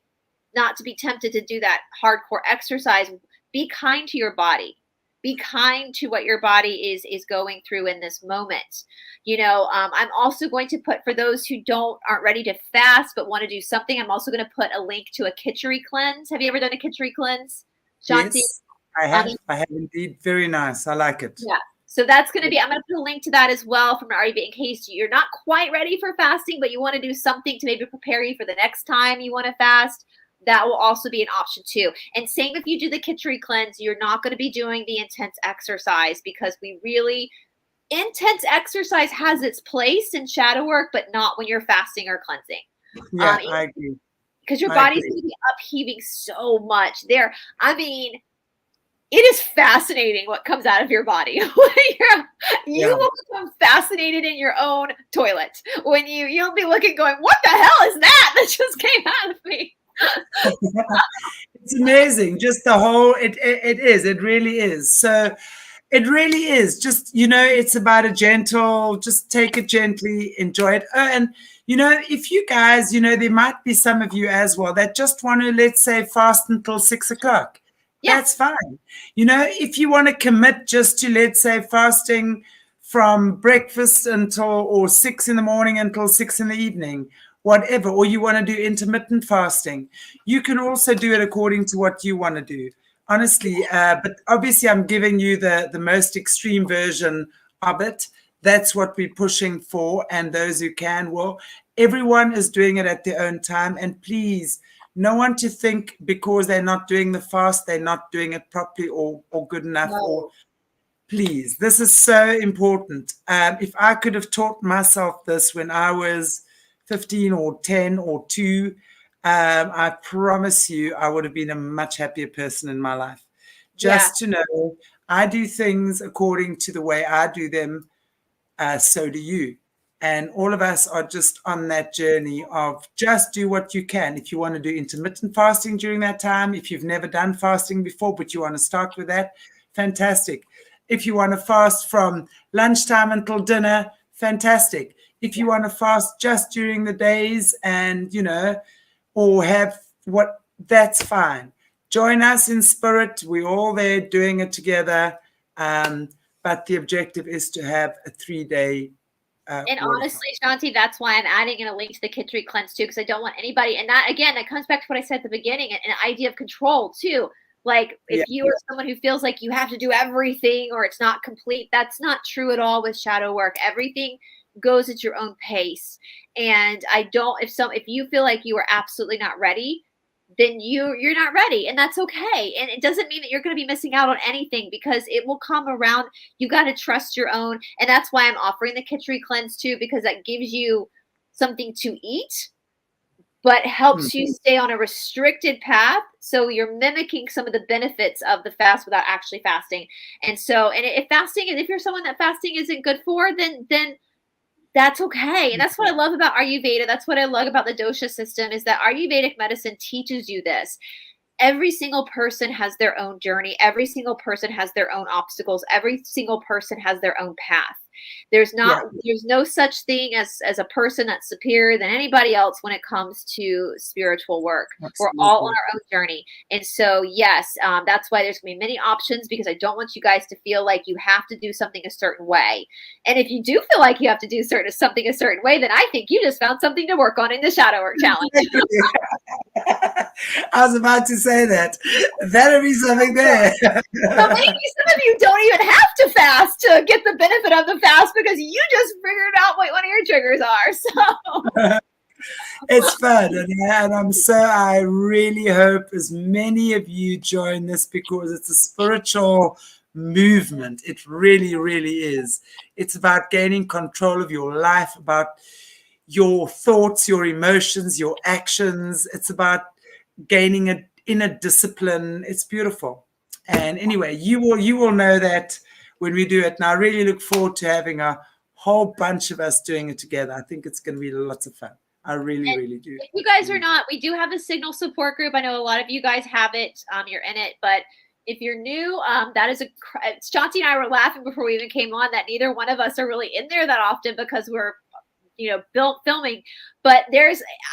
Speaker 2: not to be tempted to do that hardcore exercise. Be kind to your body. Be kind to what your body is going through in this moment. You know, I'm also going to put, for those who aren't ready to fast but want to do something, I'm also going to put a link to a Kitchery cleanse. Have you ever done a Kitchery cleanse, Shanti?
Speaker 1: Yes, I have. I have indeed. Very nice. I like it.
Speaker 2: Yeah. So that's going to be, I'm going to put a link to that as well from REB in case you're not quite ready for fasting, but you want to do something to maybe prepare you for the next time you want to fast. That will also be an option too. And same if you do the Kitchery cleanse, you're not going to be doing the intense exercise, because intense exercise has its place in shadow work, but not when you're fasting or cleansing.
Speaker 1: Yeah, I agree.
Speaker 2: Because your body's going to be upheaving so much there. I mean, it is fascinating what comes out of your body. You will become fascinated in your own toilet when you'll be looking going, what the hell is that just came out of me?
Speaker 1: It's amazing. Just the whole, it really is. So it really is just, it's about a gentle, just take it gently, enjoy it. Oh, and, if you guys, there might be some of you as well that just want to, let's say, fast until 6 o'clock.
Speaker 2: Yeah.
Speaker 1: That's fine. If you want to commit just to, let's say, fasting from breakfast or 6 in the morning until 6 in the evening, whatever, or you want to do intermittent fasting, you can also do it according to what you want to do. Honestly, but obviously I'm giving you the most extreme version of it. That's what we're pushing for. And those who can, well, everyone is doing it at their own time. And please, no one to think because they're not doing the fast, they're not doing it properly or good enough.
Speaker 2: No.
Speaker 1: Or please, this is so important. If I could have taught myself this when I was 15 or 10 or 2, I promise you I would have been a much happier person in my life. Just to know I do things according to the way I do them, so do you. And all of us are just on that journey of just do what you can. If you want to do intermittent fasting during that time, if you've never done fasting before, but you want to start with that, fantastic. If you want to fast from lunchtime until dinner, fantastic. If you want to fast just during the days and, or have that's fine. Join us in spirit. We're all there doing it together. But the objective is to have a 3-day.
Speaker 2: And honestly, Shanti, that's why I'm adding in a link to the Kitchery Cleanse too, because I don't want anybody. And that, again, that comes back to what I said at the beginning, an idea of control too. Like if you are someone who feels like you have to do everything or it's not complete, that's not true at all with shadow work. Everything goes at your own pace. And if you feel like you are absolutely not ready, then you're not ready, and that's okay. And it doesn't mean that you're going to be missing out on anything, because it will come around. You got to trust your own. And that's why I'm offering the Kitchery Cleanse too, because that gives you something to eat, but helps you stay on a restricted path. So you're mimicking some of the benefits of the fast without actually fasting. And if you're someone that fasting isn't good for, then that's okay. And that's what I love about Ayurveda. That's what I love about the dosha system, is that Ayurvedic medicine teaches you this. Every single person has their own journey. Every single person has their own obstacles. Every single person has their own path. There's no such thing as a person that's superior than anybody else when it comes to spiritual work. Absolutely. We're all on our own journey. And so, yes, that's why there's going to be many options, because I don't want you guys to feel like you have to do something a certain way. And if you do feel like you have to do something a certain way, then I think you just found something to work on in the Shadow Work Challenge.
Speaker 1: I was about to say that. That'll be something there.
Speaker 2: So maybe some of you don't even have to fast to get the benefit of the fast, because you just figured out what one of your triggers are. So
Speaker 1: it's fun, and I really hope as many of you join this, because it's a spiritual movement. It really, really is. It's about gaining control of your life, about your thoughts, your emotions, your actions. It's about gaining an inner discipline. It's beautiful. And anyway, you will know that when we do it. And I really look forward to having a whole bunch of us doing it together. I think it's going to be lots of fun. I really, really do.
Speaker 2: If you guys are not, we do have a Signal support group. I know a lot of you guys have it. You're in it, but if you're new, that is Shanti and I were laughing before we even came on that neither one of us are really in there that often, because we're filming. But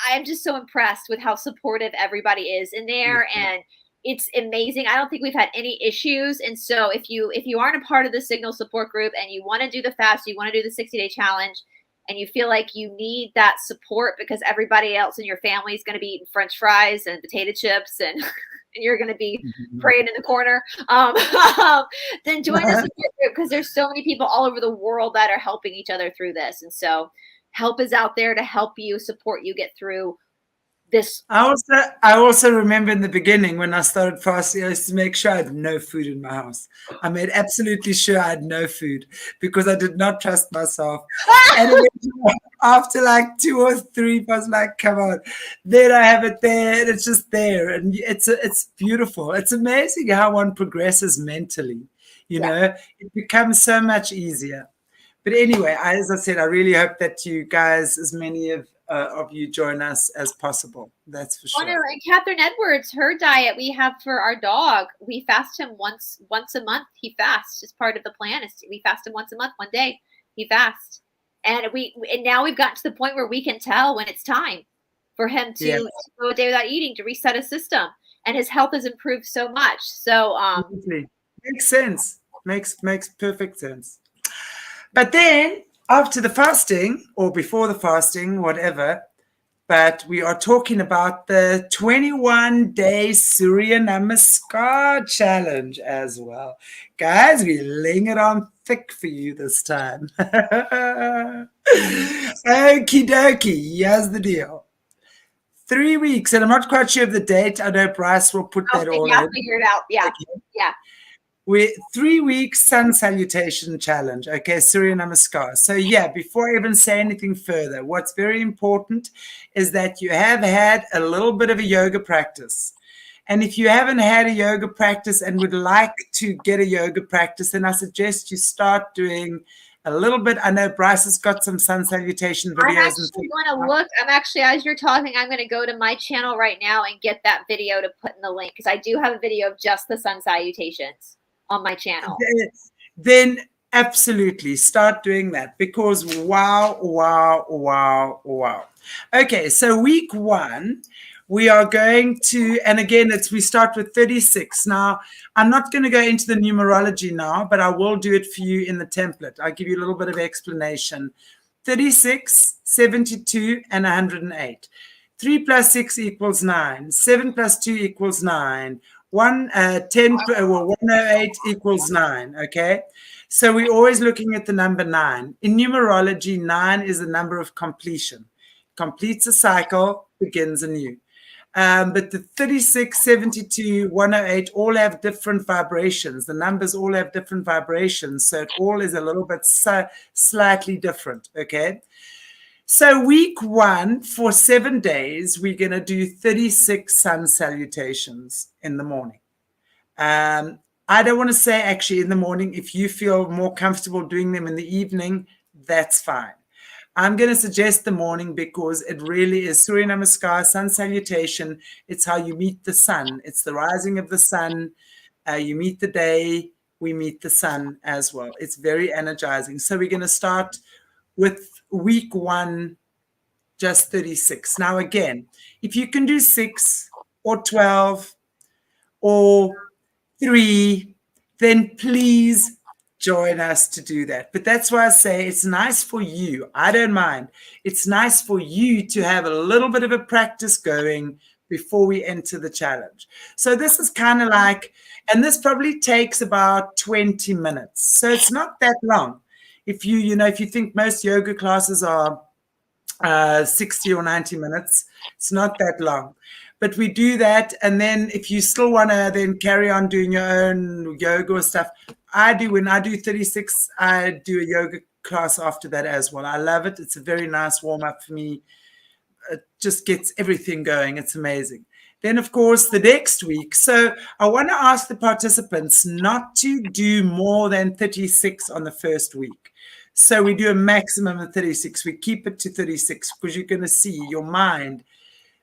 Speaker 2: I'm just so impressed with how supportive everybody is in there, and it's amazing. I don't think we've had any issues. And so if you aren't a part of the Signal support group and you want to do the fast, you want to do the 60-day challenge, and you feel like you need that support because everybody else in your family is going to be eating French fries and potato chips, and and you're going to be praying in the corner, then join the support group, because there's so many people all over the world that are helping each other through this. And so help is out there to help you, support you get through this.
Speaker 1: I also remember in the beginning when I started fasting, I used to make sure I had no food in my house. I made absolutely sure I had no food because I did not trust myself. And eventually, after like 2 or 3, I was like, "Come on!" Then I have it there, and it's just there, and it's beautiful. It's amazing how one progresses mentally. You
Speaker 2: Yeah.
Speaker 1: know, it becomes so much easier. But anyway, as I said, I really hope that you guys, as many of you, join us as possible. That's for
Speaker 2: Oh no,
Speaker 1: sure.
Speaker 2: and Catherine Edwards, her diet we have for our dog. We fast him once a month. He fasts as part of the plan. Is we fast him once a month, 1 day. He fasts, and now we've gotten to the point where we can tell when it's time for him
Speaker 1: Yeah,
Speaker 2: to go a day without eating to reset his system, and his health has improved so much. So
Speaker 1: absolutely. Makes sense. Makes perfect sense. But then after the fasting or before the fasting, whatever, but we are talking about the 21-day Surya Namaskar challenge as well. Guys, we're laying it on thick for you this time. Okie dokie, here's the deal. 3 weeks, and I'm not quite sure of the date. I know Brice will put that all
Speaker 2: yeah,
Speaker 1: in.
Speaker 2: figure it out. Yeah,
Speaker 1: Okay.
Speaker 2: yeah.
Speaker 1: We 3 week sun salutation challenge. Okay, Surya Namaskar. So yeah, before I even say anything further, what's very important is that you have had a little bit of a yoga practice. And if you haven't had a yoga practice and would like to get a yoga practice, then I suggest you start doing a little bit. I know Brice has got some sun salutation
Speaker 2: I'm
Speaker 1: videos.
Speaker 2: actually going to look. I'm actually, as you're talking, I'm going to go to my channel right now and get that video to put in the link because I do have a video of just the sun salutations on my channel.
Speaker 1: Then absolutely start doing that because wow, wow, wow, wow. Okay, so week 1, we are going to, and again, we start with 36. Now, I'm not going to go into the numerology now, but I will do it for you in the template. I'll give you a little bit of explanation. 36, 72, and 108. 3 plus 6 equals 9. 7 plus 2 equals 9. 108 equals 9. Okay. So we're always looking at the number 9. In numerology, 9 is the number of completion. Completes a cycle, begins anew. But the 36, 72, 108 all have different vibrations. The numbers all have different vibrations. So it all is a little bit slightly different. Okay. So week 1 for 7 days, we're going to do 36 sun salutations in the morning. I don't want to say actually in the morning. If you feel more comfortable doing them in the evening, that's fine. I'm going to suggest the morning because it really is Surya Namaskar, sun salutation. It's how you meet the sun. It's the rising of the sun. You meet the day. We meet the sun as well. It's very energizing. So we're going to start with week 1, just 36. Now, again, if you can do 6 or 12 or 3, then please join us to do that. But that's why I say it's nice for you. I don't mind. It's nice for you to have a little bit of a practice going before we enter the challenge. So this is kind of like, and this probably takes about 20 minutes. So it's not that long. If if you think most yoga classes are 60 or 90 minutes, it's not that long. But we do that, and then if you still want to then carry on doing your own yoga or stuff, when I do 36, I do a yoga class after that as well. I love it. It's a very nice warm-up for me. It just gets everything going. It's amazing. Then, of course, the next week. So I want to ask the participants not to do more than 36 on the first week. So we do a maximum of 36. We keep it to 36 because you're going to see your mind.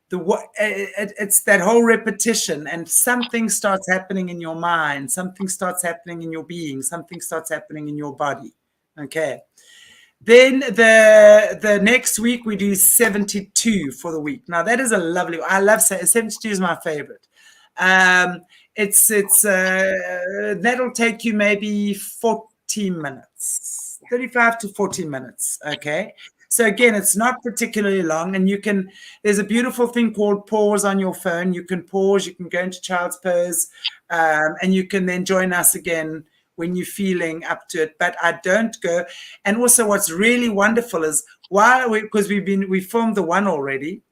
Speaker 1: It's that whole repetition, and something starts happening in your mind, something starts happening in your being, something starts happening in your body. Okay. Then the next week we do 72 for the week. Now that is a lovely. I love 72 is my favorite. It's that'll take you maybe 40 minutes, 35 to 40 minutes. Okay. So again, it's not particularly long, and there's a beautiful thing called pause on your phone. You can pause, you can go into child's pose, and you can then join us again when you're feeling up to it. But I don't go. And also what's really wonderful is because we filmed the one already,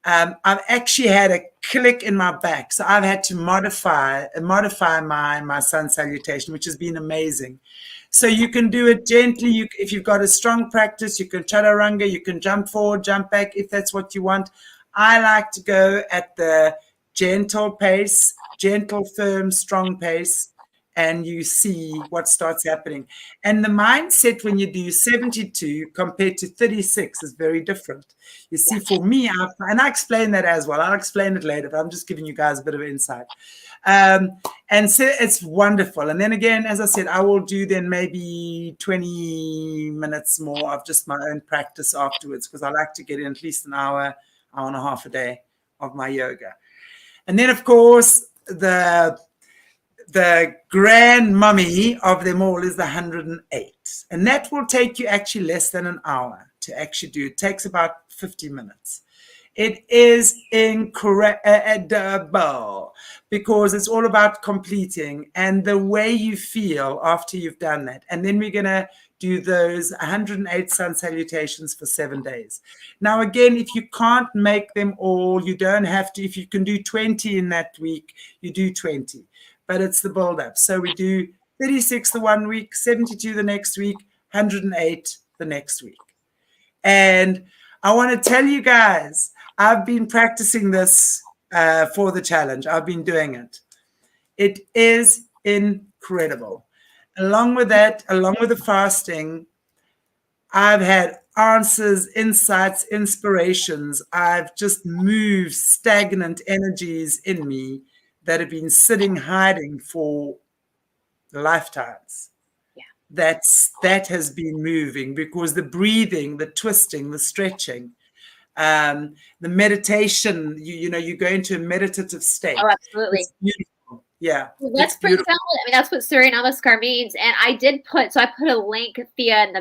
Speaker 1: I've actually had a click in my back, so I've had to modify my sun salutation, which has been amazing. So you can do it gently. If you've got a strong practice, you can chaturanga, you can jump forward, jump back, if that's what you want. I like to go at the gentle pace, gentle, firm, strong pace, and you see what starts happening. And the mindset when you do 72 compared to 36 is very different. You see, for me, and I explain that as well. I'll explain it later, but I'm just giving you guys a bit of insight. And so it's wonderful. And then again, as I said, I will do then maybe 20 minutes more of just my own practice afterwards, because I like to get in at least an hour, hour and a half a day of my yoga. And then, of course, the grand mummy of them all is the 108. And that will take you actually less than an hour to actually do. It takes about 50 minutes. It is incredible because it's all about completing and the way you feel after you've done that. And then we're going to do those 108 sun salutations for 7 days. Now, again, if you can't make them all, you don't have to. If you can do 20 in that week, you do 20. But it's the build-up. So we do 36 the one week, 72 the next week, 108 the next week. And I want to tell you guys, I've been practicing this for the challenge. I've been doing it. It is incredible. Along with that, along with the fasting, I've had answers, insights, inspirations. I've just moved stagnant energies in me that have been sitting, hiding for lifetimes.
Speaker 2: Yeah.
Speaker 1: That has been moving because the breathing, the twisting, the stretching, the meditation, you go into a meditative state.
Speaker 2: Oh, absolutely.
Speaker 1: It's beautiful. Yeah.
Speaker 2: Well, that's pretty valid. I mean, that's what Surya Namaskar means. And I put a link, Thea, in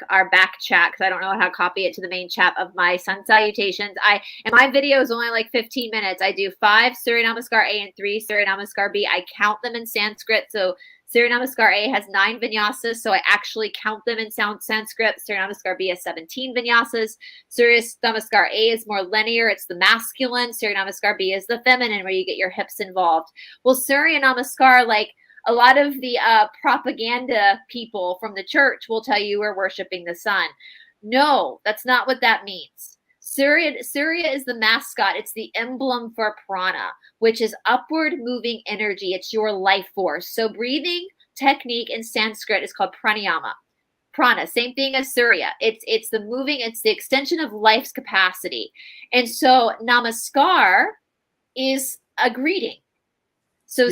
Speaker 2: our back chat, because I don't know how to copy it to the main chat of my sun salutations. And my video is only like 15 minutes. I do 5 Surya Namaskar A and 3 Surya Namaskar B. I count them in Sanskrit. So Surya Namaskar A has 9 vinyasas, so I actually count them in Sanskrit. Surya Namaskar B has 17 vinyasas. Surya Namaskar A is more linear. It's the masculine. Surya Namaskar B is the feminine, where you get your hips involved. Well, Surya Namaskar, like a lot of the propaganda people from the church will tell you we're worshiping the sun. No, that's not what that means. Surya is the mascot. It's the emblem for prana, which is upward moving energy. It's your life force. So breathing technique in Sanskrit is called pranayama. Prana, same thing as Surya. It's the moving, it's the extension of life's capacity. And so namaskar is a greeting. So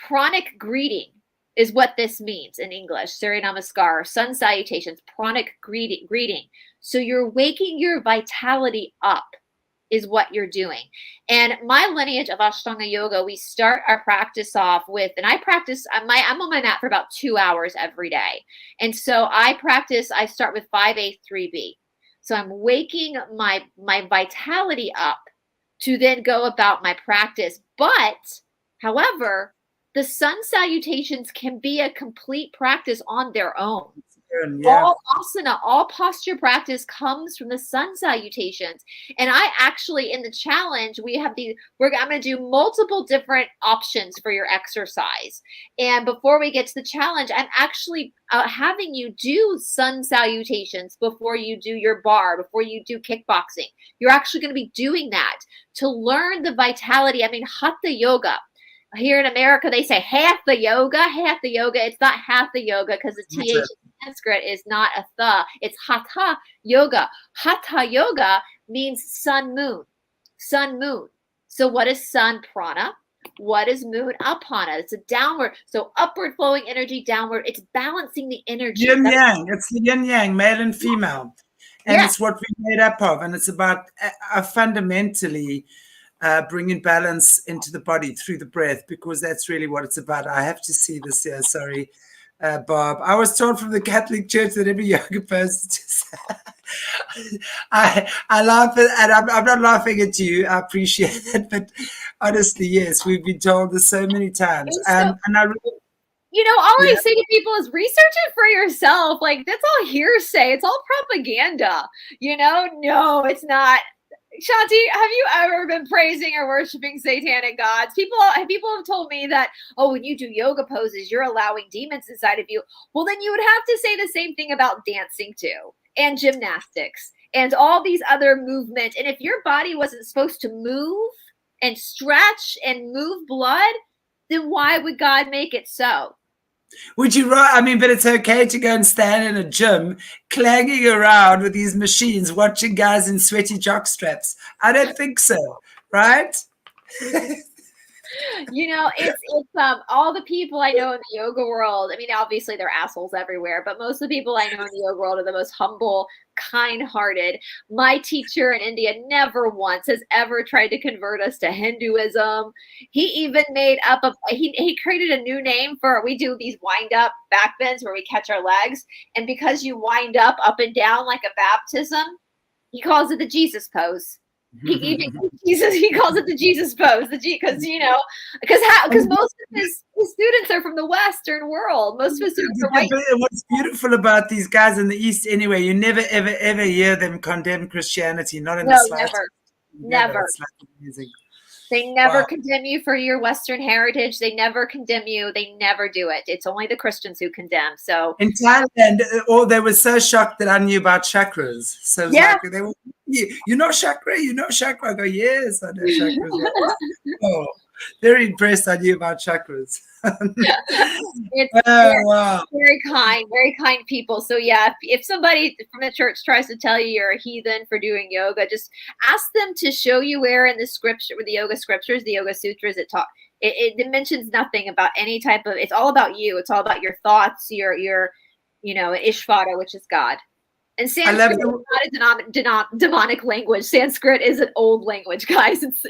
Speaker 2: pranic greeting is what this means in English. Surya Namaskar, sun salutations, pranic greeting. So you're waking your vitality up is what you're doing. And my lineage of Ashtanga Yoga, we start our practice off with, and I practice, I'm on my mat for about 2 hours every day. And so I start with 5A, 3B. So I'm waking my vitality up to then go about my practice. But, however, the sun salutations can be a complete practice on their own. Yeah. All asana, all posture practice comes from the sun salutations. And I actually, in the challenge, I'm going to do multiple different options for your exercise. And before we get to the challenge, I'm actually having you do sun salutations before you do your bar, before you do kickboxing. You're actually going to be doing that to learn the vitality. I mean, hatha yoga. Here in America, they say half the yoga. It's not half the yoga because the TH in Sanskrit is not a tha. It's hatha yoga. Hatha yoga means sun, moon. Sun, moon. So what is sun? Prana. What is moon? Apana. It's a downward. So upward flowing energy, downward. It's balancing the energy.
Speaker 1: Yin yang. It's the yin yang, male and female. And it's what we're made up of. And it's about fundamentally bringing balance into the body through the breath, because that's really what it's about. I have to see this here. Sorry, Bob. I was told from the Catholic Church that every yoga person I laugh at, and I'm not laughing at you. I appreciate it, but honestly, yes, we've been told this so many times. And I really,
Speaker 2: all I say to people is research it for yourself. Like, that's all hearsay. It's all propaganda. No, it's not. Shanti, have you ever been praising or worshiping satanic gods? People have told me that, oh, when you do yoga poses, you're allowing demons inside of you. Well, then you would have to say the same thing about dancing too, and gymnastics, and all these other movements. And if your body wasn't supposed to move and stretch and move blood, then why would God make it so?
Speaker 1: Would you I mean, but it's okay to go and stand in a gym clanging around with these machines, watching guys in sweaty jock straps. I don't think so, right?
Speaker 2: You know, it's all the people I know in the yoga world. I mean, obviously there are assholes everywhere, but most of the people I know in the yoga world are the most humble, kind-hearted. My teacher in India never once has ever tried to convert us to Hinduism. He even made up he created a new name for, we do these wind-up back bends where we catch our legs, and because you wind up and down like a baptism, he calls it the Jesus pose. He calls it the Jesus pose, because most of his students are from the Western world. Most of his students are white.
Speaker 1: What's beautiful about these guys in the East, anyway, you never ever hear them condemn Christianity, not in the slightest.
Speaker 2: Never.
Speaker 1: It's like amazing.
Speaker 2: They never condemn you for your Western heritage. They never condemn you. They never do it. It's only the Christians who condemn. So
Speaker 1: in Thailand, they were so shocked that I knew about chakras. So like they were, you know chakra? You know chakra? I go, yes, I know chakras. Oh, very impressed I knew about chakras.
Speaker 2: It's very kind people. So yeah, if somebody from the church tries to tell you you're a heathen for doing yoga, just ask them to show you where in the scripture, with the yoga scriptures, the yoga sutras, it mentions nothing about any type of, it's all about you. It's all about your thoughts, your Ishvara, which is God. And Sanskrit is not a demonic language. Sanskrit is an old language, guys.
Speaker 1: It's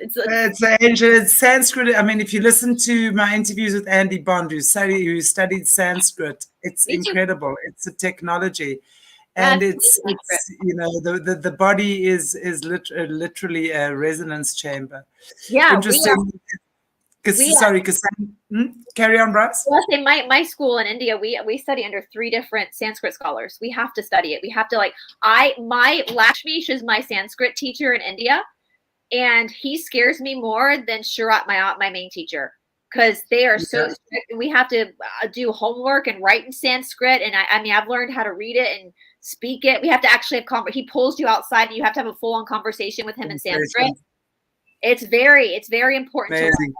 Speaker 1: ancient. It's Sanskrit. I mean, if you listen to my interviews with Andy Bond, who studied Sanskrit, it's incredible. It's a technology, and it's the body is literally a resonance chamber.
Speaker 2: Yeah,
Speaker 1: interesting. Carry on, Brice.
Speaker 2: Well, in my school in India, we study under 3 different Sanskrit scholars. We have to study it. We have to my Lakshmi is my Sanskrit teacher in India, and he scares me more than Shurat, my main teacher, because they are so strict, and we have to do homework and write in Sanskrit. And I mean, I've learned how to read it and speak it. We have to actually have he pulls you outside, and you have to have a full-on conversation with him in Sanskrit. It's very important.
Speaker 1: Amazing.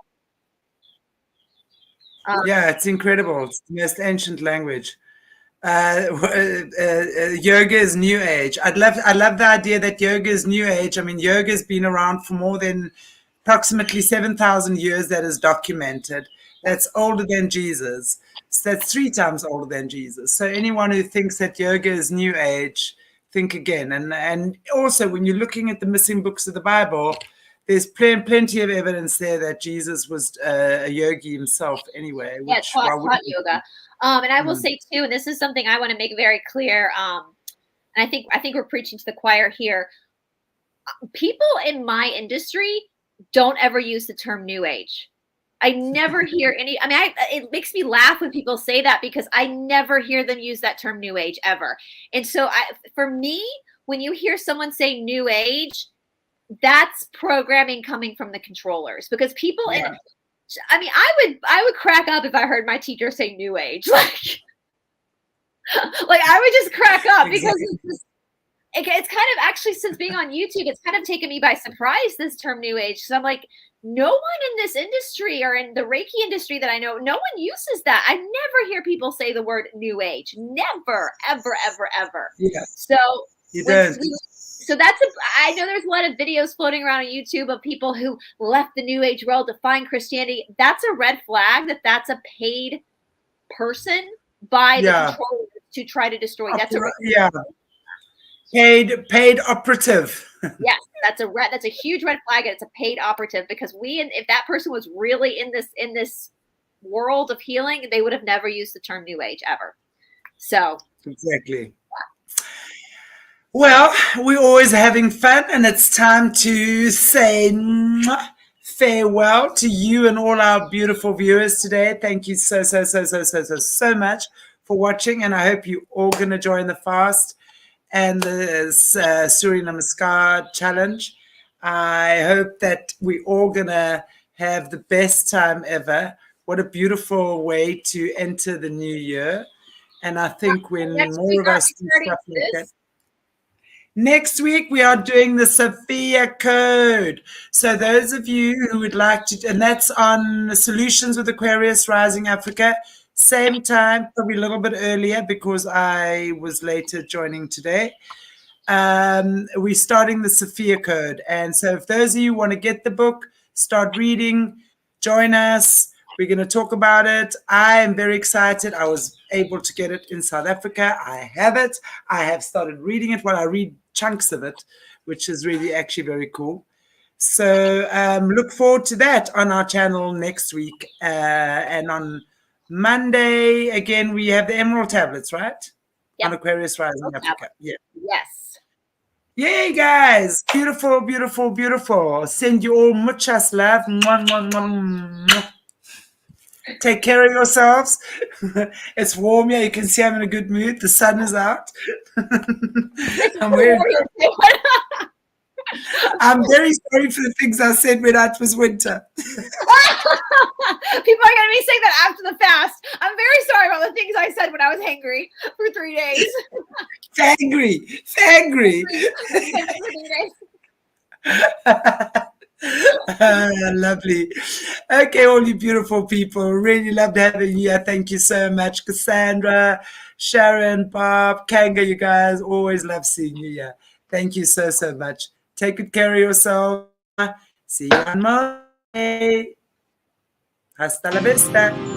Speaker 1: It's incredible. It's the most ancient language. Yoga is new age. I love the idea that yoga is new age. I mean, yoga has been around for more than approximately 7,000 years. That is documented. That's older than Jesus. So that's 3 times older than Jesus. So anyone who thinks that yoga is new age, think again. And also, when you're looking at the missing books of the Bible, there's plenty of evidence there that Jesus was a yogi himself anyway.
Speaker 2: Taught yoga. And I will say too, and this is something I want to make very clear, and I think we're preaching to the choir here. People in my industry don't ever use the term new age. I never hear any, I mean, it makes me laugh when people say that, because I never hear them use that term new age ever. And so for me, when you hear someone say new age, that's programming coming from the controllers, because people I mean, I would crack up if I heard my teacher say new age. Like I would just crack up, because it's kind of, actually, since being on YouTube, it's kind of taken me by surprise, this term new age. So I'm like, no one in this industry or in the Reiki industry that I know, no one uses that. I never hear people say the word new age. Never, ever, ever, ever.
Speaker 1: Yeah.
Speaker 2: So
Speaker 1: you don't.
Speaker 2: So I know there's a lot of videos floating around on YouTube of people who left the new age world to find Christianity. That's a red flag that's a paid person by the controllers to try to destroy. That's
Speaker 1: paid operative.
Speaker 2: Yes, that's a huge red flag, and it's a paid operative, because if that person was really in this world of healing, they would have never used the term new age ever. So
Speaker 1: exactly. Well, we're always having fun, and it's time to say farewell to you and all our beautiful viewers today. Thank you so much for watching, and I hope you're all going to join the fast and the Surya Namaskar challenge. I hope that we're all going to have the best time ever. What a beautiful way to enter the new year. And I think when
Speaker 2: Next
Speaker 1: more
Speaker 2: week,
Speaker 1: of
Speaker 2: are
Speaker 1: us
Speaker 2: you
Speaker 1: do
Speaker 2: starting
Speaker 1: stuff like that.
Speaker 2: this?
Speaker 1: Next week, we are doing the Sophia Code. So, those of you who would like to, and that's on Solutions with Aquarius Rising Africa, same time, probably a little bit earlier because I was later joining today. We're starting the Sophia Code. And so, if those of you want to get the book, start reading, join us. We're going to talk about it. I am very excited. I was able to get it in South Africa. I have it. I have started reading it. Well, I read chunks of it, which is really actually very cool. So look forward to that on our channel next week. And on Monday, again, we have the Emerald Tablets, right?
Speaker 2: Yep.
Speaker 1: On Aquarius Rising Africa. Yeah.
Speaker 2: Yes.
Speaker 1: Yay, guys. Beautiful, beautiful, beautiful. Send you all muchas love. Mwah, mwah, mwah, mwah. Take care of yourselves. It's warm here. You can see I'm in a good mood. The sun is out. I'm very sorry for the things I said when it was winter.
Speaker 2: People are going to be saying that after the fast. I'm very sorry about the things I said when I was hangry for 3 days.
Speaker 1: Fangry. Lovely. Okay, all you beautiful people. Really loved having you here. Thank you so much, Cassandra, Sharon, Bob, Kanga. You guys always love seeing you here. Thank you so, so much. Take good care of yourself. See you on Monday. Hasta la vista.